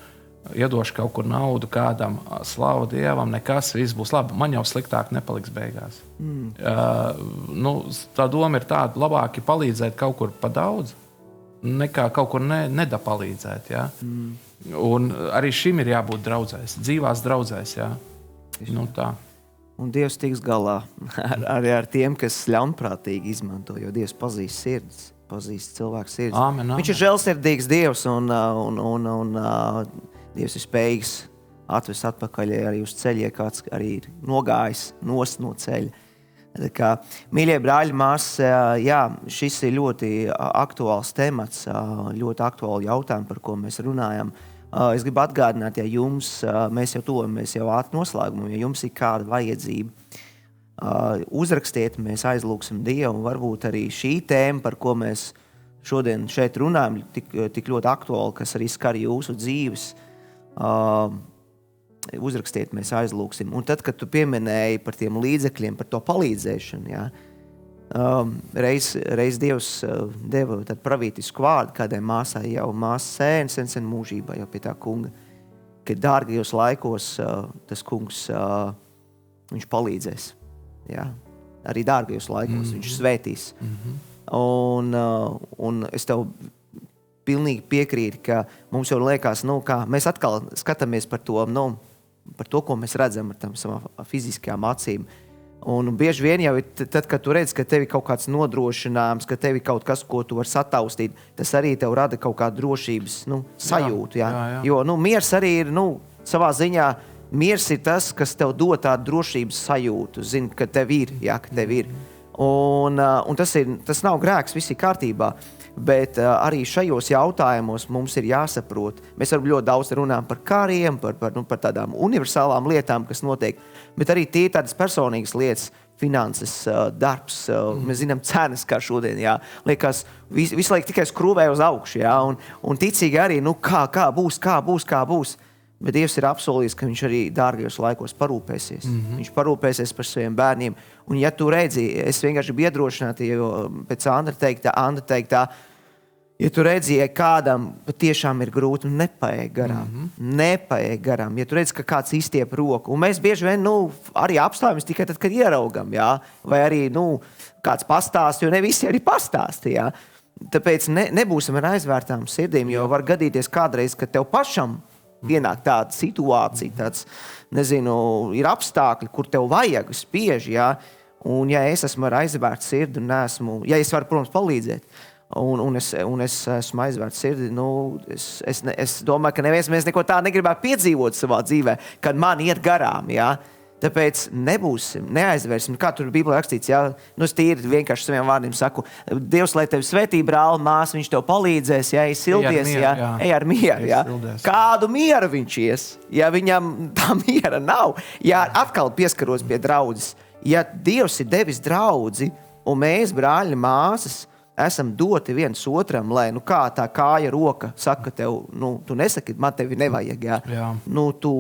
iedošu kaut kur naudu kādam, slavu Dievam, nekas, viss būs labi. Man jau sliktāk nepaliks beigās. Tā doma ir tāda, labāk palīdzēt kaut kur pa daudz, nekā kaut kur nedapalīdzēt. Ja? Un arī šim ir jābūt draudzēs, dzīvās draudzēs. Ja? Tā. Un Dievs tiks galā arī ar tiem, kas ļaunprātīgi izmanto, jo Dievs pazīst sirds, pazīst cilvēku sirds. Amen. Viņš ir žēlsirdīgs Dievs un Dievs ir spējīgs atvest atpakaļ arī uz ceļu, ja kāds arī ir nogājis nost no ceļa. Tā kā, mīļie brāļi, māsas, jā, šis ir ļoti aktuāls temats, ļoti aktuāli jautājumi, par ko mēs runājam. Es gribu atgādināt, ja jums, mēs jau tojamies jau ātri noslēgumu, ja jums ir kāda vajadzība, uzrakstiet, mēs aizlūgsim Dievu, un varbūt arī šī tēma, par ko mēs šodien šeit runājam, tik ļoti aktuāli, kas arī skar jūsu dzīves, uzrakstiet, mēs aizlūgsim. Un tad, kad tu pieminēji par tiem līdzekļiem, par to palīdzēšanu, jā, reiz Dievs deva tad pravītisku vārdu kādai māsai, jau māsa sen mūžībā, jau pie tā kunga, ka dārgajos laikos tas kungs, viņš palīdzēs. Jā, arī dārgajos laikos viņš svētīs. Un es tev pilnīgi piekrītu, ka mums jau liekas, kā mēs atkal skatāmies par to, ko mēs redzam ar tam savām fiziskajām acīm. Un bieži vien jau tad, kad tu redz, ka tev ir kaut kāds nodrošinājums, ka tev ir kaut kas, ko tu vari sataustīt, tas arī tev rada kaut kādu drošības sajūtu. Jā. Jo miers arī ir savā ziņā, miers ir tas, kas tev dod tādu drošības sajūtu, zini, ka tev ir, jā, ka tev ir. Un tas nav grēks, viss ir kārtībā. Bet arī šajos jautājumos mums ir jāsaprot. Mēs varam ļoti daudz runāt par kariem, par tādām universālām lietām, kas notiek, bet arī tie tādas personīgas lietas, finanses, darbs, mēs zinām cenas, kā šodien, jā. Liekas, visu laiku tikai skrūvē uz augšu, jā, un ticīgi arī, kā būs. Bet Dievs ir apsolījis, ka viņš arī dārgajos laikos parūpēsies. Viņš parūpēsies par saviem bērniem. Un ja tu redzi, es vienkārši gribu iedrošināt, jo pēc Andra teiktā, ja tu redzi, ja kādam patiešām ir grūti, nepaiet garām. Nepaiet garām. Ja tu redzi, ka kāds izstiep roku, un mēs bieži vien arī apstājamies tikai tad, kad ieraugam, jā? Vai arī kāds pastāst, jo ne visi arī pastāst. Jā? Tāpēc nebūsim ar aizvērtām sirdīm, jo var gadīties kādreiz, ka tev pašam pienāk tāda situācija, ir apstākļi, kur tev vajag spieži, jā, un ja es esmu ar aizvērtu sirdi un ja es varu, protams, palīdzēt, un es esmu aizvērtu sirdi, es domāju, ka mēs neko tādu negribētu piedzīvot savā dzīvē, kad man iet garām, jā. Tāpēc neaizvērsim. Kā tur Bībelē rakstīts, jā, es tīri vienkārši saviem vārdiem saku, Dievs, lai tevi svētī, brāli, māsa, viņš tev palīdzēs, ja sildies, ej ar mieru, jā. Kādu mieru viņš ies, ja viņam tā miera nav, ja atkal pieskaros pie draudzes, ja Dievs ir devis draudzi, un mēs, brāļi, māsas, esam doti viens otram, lai, kā tā kāja roka saka tev, tu nesaki, man tevi nevajag, jā. Tu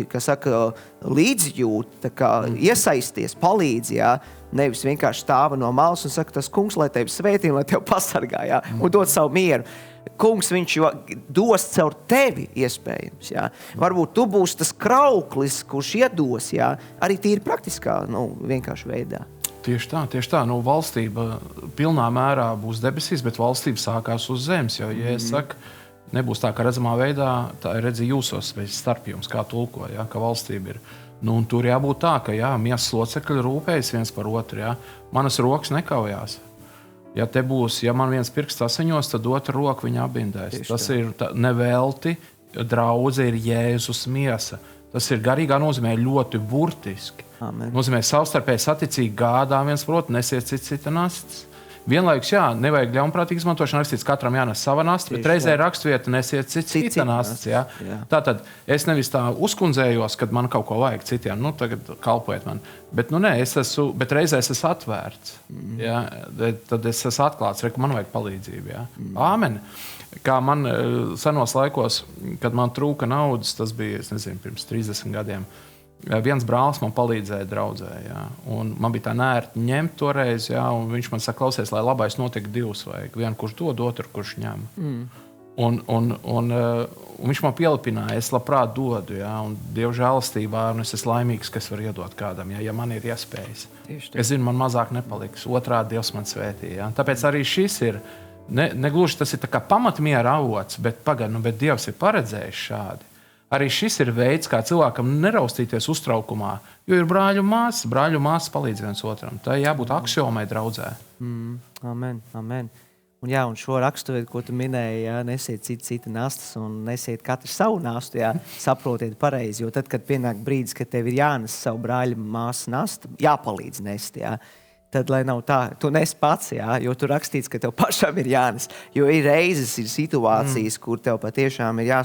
kā saka, līdzjūt, tā kā iesaisties, palīdz, jā. Nevis vienkārši stāva no malas un saka, tas kungs, lai tevi svētī, lai tevi pasargā, jā, un dod savu mieru. Kungs, viņš dos caur tevi iespējams, jā. Varbūt tu būsi tas krauklis, kurš iedos, jā, arī tīri praktiskā, vienkārši veidā. Tieši tā. Valstība pilnā mērā būs debesīs, bet valstība sākās uz zemes. Jo, ja es saku, nebūs tā, ka redzamā veidā, tā ir redzi jūsos, vai starp jums, kā tulko, ja, ka valstība ir. Un tur jābūt tā, ka miesas locekļi rūpējas viens par otru. Ja. Manas rokas nekaujās. Ja man viens pirksts asaņos, tad otra roka viņa apbindēs. Tas ir nevelti, draudze ir Jēzus miesa. Tas ir garīgā nozīmē ļoti burtiski. Amen. Nozīmē savstarpēji saticīgi gādā viens par otru, nesiet cita nastas. Vienlaikus, nevajag ļaunprātīgi izmantošanu, rakstīts, katram jānes sava nasta, bet reizē rakstvieta nesiet cita nastas. Jā. Tātad es nevis tā uzkundzējos, kad man kaut ko vajag citiem, tagad kalpojiet man. Bet, bet reizē es esmu atvērts. Jā. Tad es esmu atklāts, ka man vajag palīdzību. Jā. Āmen. Kā man senos laikos, kad man trūka naudas, tas bija, pirms 30 gadiem, viens brālis man palīdzēja draudzē, jā. Un man bija tā nērti ņemt toreiz, jā, un viņš man saka, klausies, lai labais notiek divus vajag. Vienu, kurš dod, otru, kurš ņem. Un viņš man pielipināja, es labprāt dodu, jā, un Dieva žēlastībā, un es esmu laimīgs, kas var iedot kādam, jā, ja man ir iespējas. Es zinu, man mazāk nepaliks. Otrādi Dievs man svētī, jā. Tāpēc arī šis ir, negluži tas ir tā kā pamatmiera avots, bet Dievs ir paredzējis šādi. Arī šis ir veids, kā cilvēkam neraustīties uztraukumā, jo ir brāļu māsas palīdz viens otram. Tā jābūt aksiomai draudzē. Amen, amen. Un jā, un šo raksturvietu, ko tu minēji, jā, nesiet cita nastas un nesiet katru savu nastu, jā, saprotiet pareizi, jo tad, kad pienāk brīdis, kad tev ir jānes savu brāļu māsu nastu, jāpalīdz nest, jā, tad, lai nav tā, tu nes pats, jā, jo tu rakstīts, ka tev pašam ir jānes, jo ir reizes, ir situācijas, kur tev patiešām ir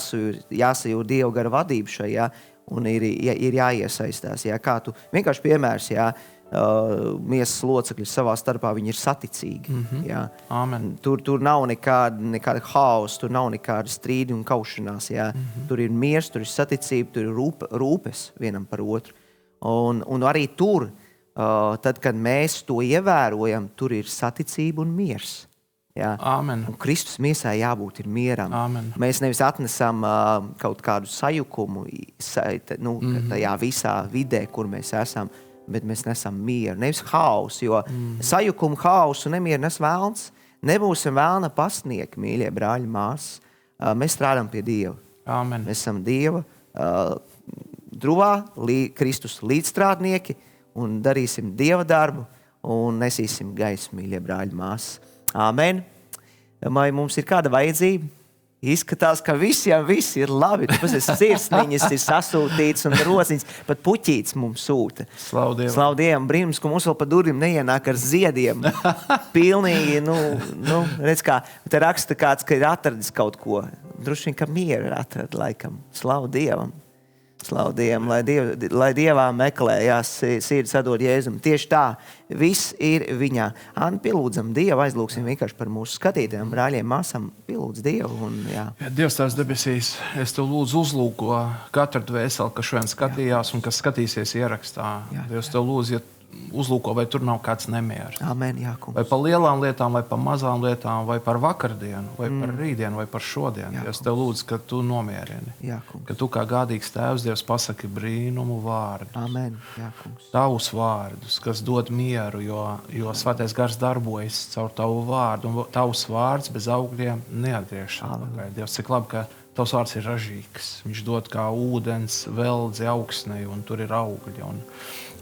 jāsajūt Dievu gara vadību šajā, un ir jāiesaistās, jā, kā tu, vienkārši piemērs, jā, miesas locekļi savā starpā, viņi ir saticīgi. Jā. Amen. Tur nav nekāda haosa, tur nav nekāda strīdi un kaušanās. Jā. Tur ir miers, tur ir saticība, tur ir rūpes vienam par otru. Un arī tur, tad, kad mēs to ievērojam, tur ir saticība un miers. Jā. Amen. Un Kristus miesā jābūt ir mieram. Amen. Mēs nevis atnesam kaut kādu sajukumu tajā visā vidē, kur mēs esam, bet mēs nesam mieru, nevis hausu, jo sajukumu, hausu, nemieru nes vēlns. Nebūsim vēlna pastnieki, mīļie brāļi, māsas. Mēs strādājam pie Dieva. Amen. Mēs esam Dieva druvā, Kristus līdzstrādnieki un darīsim Dieva darbu un nesīsim gaisu, mīļie brāļi, māsas. Amen. Vai mums ir kāda vajadzība? Izskatās, ka visiem viss ir labi. Tāpēc sirsniņas ir sasūtīts un rociņas, pat puķīts mums sūta. Slavu Dievam. Slavu Dievam. Brīnums, ka mums vēl pa durvīm neienāk ar ziediem. Pilnīgi, redz kā, te raksta kāds, ka ir atradis kaut ko. Droši vien, ka mieru ir atrad laikam. Slavu Dievam. Slavu Dievam, lai Dievā meklē, sirds atdod Jēzum. Tieši tā, viss ir viņā. Pielūdzam Dievu, aizlūksim vienkārši par mūsu skatītājiem, brāļiem, māsām, pielūdz Dievu. Un, jā. Ja Dievs tās debesīs, es tev lūdzu uzlūko katru dvēseli, kas šodien skatījās un kas skatīsies ierakstā. Dievs tev lūdzu, uzlūko, vai tur nav kāds nemieris. Amen, jā, kungs. Vai par lielām lietām, vai par mazām lietām, vai par vakardienu, vai par rītdienu, vai par šodienu. Jā, es tev lūdzu, ka tu nomierini. Jā, kungs. Ka tu kā gādīgs tēvs, Dievs, pasaki brīnumu vārdus. Amen, jā, kungs. Tavus vārdus, kas dod mieru, jo Svētais Gars darbojas caur tavu vārdu, un tavs vārds bez augļiem neatgriežas atpakaļ. Dievs, cik labi, ka tavs vārds ir ražīgs. Viņš dod kā ūdens veldzi augsnei, un tur ir augļi.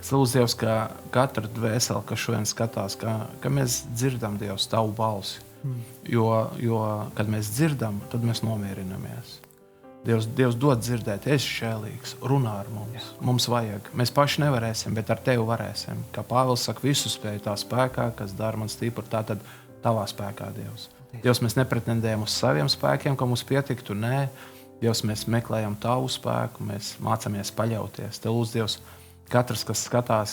Es lūdzu, Dievs, ka katra dvēsele, kas šodien skatās, ka mēs dzirdam, Dievs, tavu balsi. Jo, kad mēs dzirdam, tad mēs nomierinamies. Dievs dod dzirdēt, esi žēlīgs, runā ar mums. Mums vajag. Mēs paši nevarēsim, bet ar tevi varēsim. Kā Pāvils saka, visu spēju tā spēkā, kas dara man stipru, tā tad tavā spēkā, Dievs. Dievs, mēs nepretendējam uz saviem spēkiem, ka mums pietiktu, nē. Dievs, mēs meklējam tavu spēku, mēs mācāmies paļauties. Te lūdzu, Dievs, katrs, kas skatās,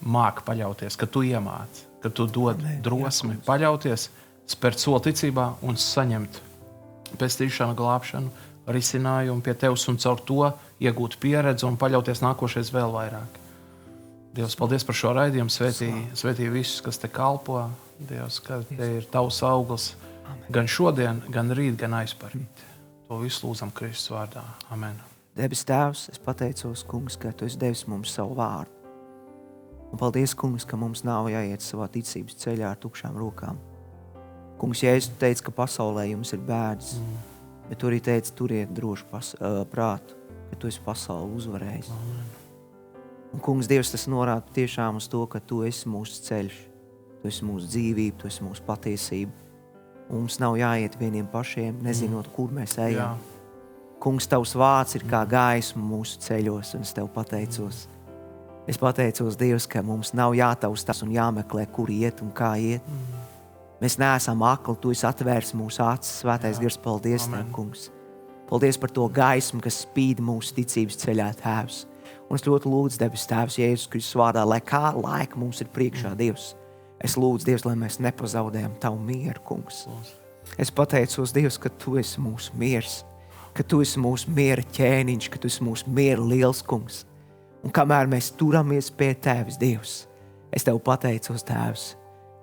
māca paļauties, ka tu iemāci, ka tu dod drosmi paļauties, spērt soli ticībā un saņemt pestīšanu, glābšanu, risinājumu pie tevis un caur to iegūt pieredzi un paļauties nākošais vēl vairāk. Dievs, paldies par šo raidījumu, svētī visus, kas te kalpo. Dievs, ka te ir tavs auglis gan šodien, gan rīt, gan aizparīt. To visu lūdzam Kristus vārdā. Amen. Debes Tēvs, es pateicos, kungs, ka tu esi devis mums savu vārdu. Un paldies, kungs, ka mums nav jāiet savā ticības ceļā ar tukšām rokām. Kungs, Jēzus teica, ka pasaulē jums ir bēdas, bet tu arī teici, turiet drošu prātu, ka tu esi pasauli uzvarējis. Un, kungs, Dievs, tas norāda tiešām uz to, ka tu esi mūsu ceļš, tu esi mūsu dzīvība, tu esi mūsu patiesība. Un mums nav jāiet vieniem pašiem, nezinot, kur mēs ejam. Jā. Kungs, tavs vārds ir kā gaisma mūsu ceļos, un es tev pateicos. Es pateicos, Dievs, ka mums nav jātaustās un jāmeklē, kur iet un kā iet. Mēs neesam akli, tu esi atvērs mūsu acis, Svētais Gars, paldies tev, kungs. Paldies par to gaismu, kas spīd mūsu ticības ceļā, Tēvs. Un es ļoti lūdzu, debes Tēvs, Jēzus Kristus vārdā, lai kā laika mums ir priekšā, Dievs. Es lūdzu, Dievs, lai mēs nepazaudējam tavu mieru, kungs. Es pateicos, Dievs, ka tu esi mūsu miers, ka tu esi mūsu miera ķēniņš, ka tu esi mūsu miera liels, kungs. Un kamēr mēs turamies pie tevis, Dievs, es tev pateicos, Tēvs.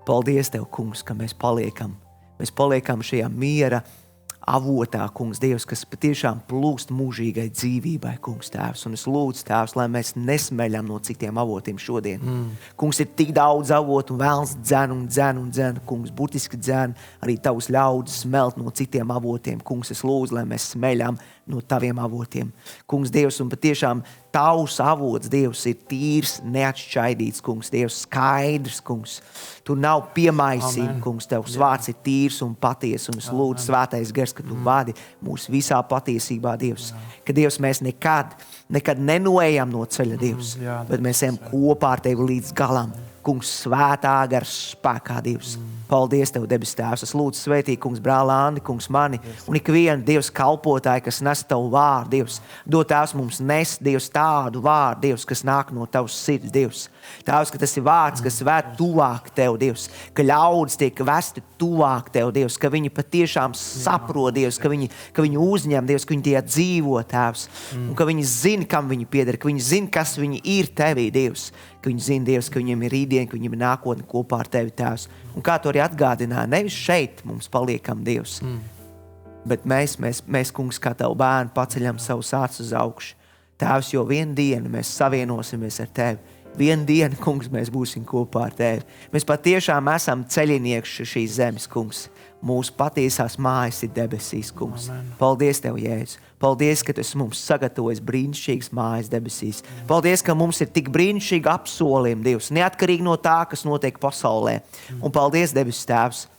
Paldies tev, kungs, ka mēs paliekam šajā miera avotā, kungs, Dievs, kas patiešām plūst mūžīgai dzīvībai, kungs, Tēvs. Un es lūdzu, Tēvs, lai mēs nesmeļam no citiem avotiem šodien. Kungs, ir tik daudz avotu un vēlns dzen, kungs, burtiski dzen arī tavus ļaudis smelt no citiem avotiem. Kungs, es lūdzu, lai mēs smeļam no taviem avotiem. Kungs, Dievs, un patiešām tavs avots, Dievs, ir tīrs, neatšķaidīts, kungs, Dievs, skaidrs, kungs. Tu nav piemaisība, kungs, tavs vārds ir tīrs un patiesa, un es lūdzu, svētais gars, ka tu vadi mūs visā patiesībā, Dievs. Ka, Dievs, mēs nekad nenoejam no ceļa, Dievs, bet mēs ejam kopā ar tevi līdz galam. Kungs, svētā gara spēkā, Dievs. Paldies Tev, debes Tēvs. Es lūdzu svētī, kungs, brāl Andi, kungs, mani un ikvienu, Dievs, kalpotāju, kas nes Tavu vārdu, Dievs. Dod, Tēvs, mums nes, Dievs, tādu vārdu, Dievs, kas nāk no Tavas sirds, Dievs. Tēvs, ka tas ir vārds, kas vēd tuvāk Tev, Dievs. Ka ļaudis tiek vesti tuvāk Tev, Dievs. Ka viņi patiešām saprot, Dievs. Ka viņi uzņem, Dievs, ka viņi tie dzīvo, Tēvs. Un ka viņi zina, kam viņi pieder. Ka viņi zina, kas viņi ir Tevī, Dievs. Ka viņi zina, Dievs, ka viņiem ir rītdien, ka viņiem ir nākotne kopā ar Tevi, Tēvs. Un kā tu arī atgādināji, nevis šeit mums paliekam, Dievs, bet mēs, kungs, kā Tavu bērnu, paceļam savus acis uz augšu. Tēvs, jo vienu dienu mēs savienosimies ar Tevi. Vienu dienu, kungs, mēs būsim kopā ar Tevi. Mēs patiešām esam ceļinieki šīs zemes, kungs. Mūsu patiesās mājas ir debesīs, kungs. Amen. Paldies Tev, Jēzus. Paldies, ka Tu esi mums sagatavojis brīnišķīgas mājas debesīs. Paldies, ka mums ir tik brīnišķīgi apsolījumi, Dievs, neatkarīgi no tā, kas notiek pasaulē. Un paldies, debes Tēvs.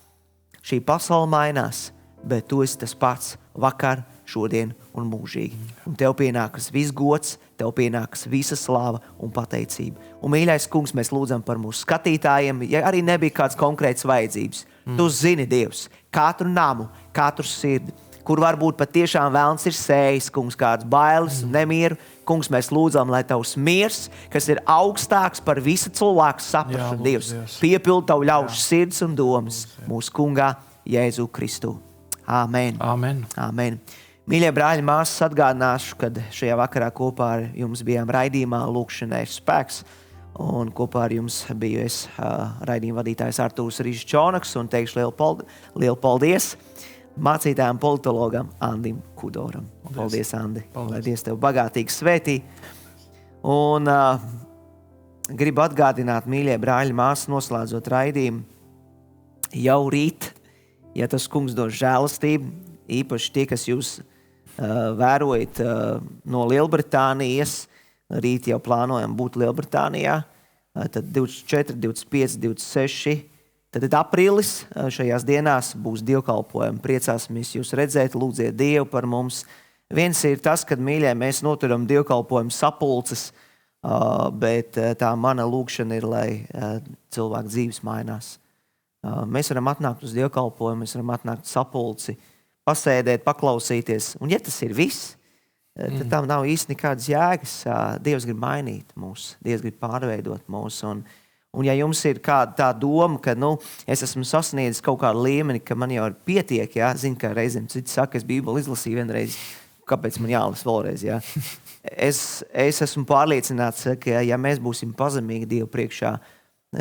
Šī pasaule mainās, bet Tu esi tas pats vakar, šodien un mūžīgi. Un Tev pienākas viss gods, Tev pienākas visa slāva un pateicība. Un, mīļais kungs, mēs lūdzam par mūsu skatītājiem, ja arī nebija kāds konkrēts vajadzības. Tu zini, Dievs, katru namu, katru sirdi, kur varbūt patiešām velns ir sējis, kungs, kāds bailes, nemieru. Kungs, mēs lūdzam, lai Tavs miers, kas ir augstāks par visu cilvēku saprašanu, Dievs, piepild Tavu ļaužu sirds un domas mūsu kungā Jēzu Kristu. Āmen. Amen. Amen. Mīļie brāļi, māsas, atgādināšu, kad šajā vakarā kopā ar jums bijām raidījumā Lūkšanai ir spēks. Un kopā ar jums biju es, raidījuma vadītājs Artūrs Rīžs Čonaks, un teikšu lielu paldies mācītājam politologam Andim Kudoram. Paldies, Andi. Lai Dievs Tev bagātīgi svētī. Un gribu atgādināt, mīļie brāļi, māsas, noslēdzot raidījumu, jau rīt, ja tas kungs dos žēlastību, īpaši tie, kas jūs vērojat no Lielbritānijas, rīt jau plānojam būt Lielbritānijā, tad 24, 25, 26, tad aprīlis šajās dienās būs dievkalpojumi. Priecāsimies jūs redzēt, lūdziet Dievu par mums. Viens ir tas, kad, mīļie, mēs noturam dievkalpojumu sapulces, bet tā mana lūkšana ir, lai cilvēku dzīves mainās. Mēs varam atnākt uz dievkalpojumu, mēs varam atnākt sapulci, pasēdēt, paklausīties. Un ja tas ir viss, tad tam nav īsti nekādas jēgas. Dievs grib mainīt mūs, Dievs grib pārveidot mūs. Un ja jums ir kāda tā doma, ka es esmu sasniedzis kaut kādu līmeni, ka man jau ir pietiek, zinu, ka reizēm citi saka, es Bībeli izlasīju vienreiz, kāpēc man jālas vēlreiz. Es esmu pārliecināts, ka ja mēs būsim pazemīgi Dievu priekšā,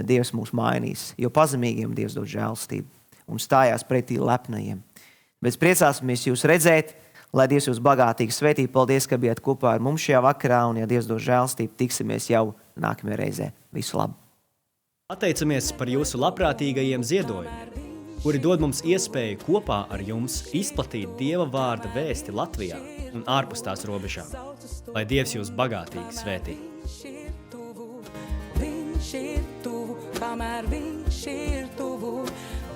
Dievs mūs mainīs. Jo pazemīgiem Dievs dod žēlastību un stājās pretī lepnajiem. Bet priecāsimies jūs redzēt, lai Dievs jūs bagātīgi svētī. Paldies, ka bijāt kopā ar mums šajā vakarā, un ja Dievs dos žēlastību, tiksimies jau nākamajā reizē. Visu labu! Pateicamies par jūsu labprātīgajiem ziedojumiem, kuri dod mums iespēju kopā ar jums izplatīt Dieva vārda vēsti Latvijā un ārpus tās robežām. Lai Dievs jūs bagātīgi svētī! Viņš ir tuvu, kamēr viņš ir tuvu.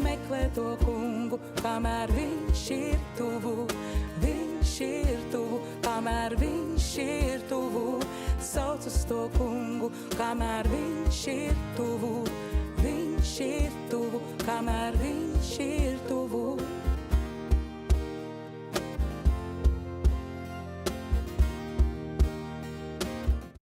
Meklē to kungu, kamēr viņš ir tuvu. Viņš ir tuvu, kamēr viņš ir tuvu. Sauc uz to kungu, kamēr viņš ir tuvu. Viņš ir tuvu, kamēr viņš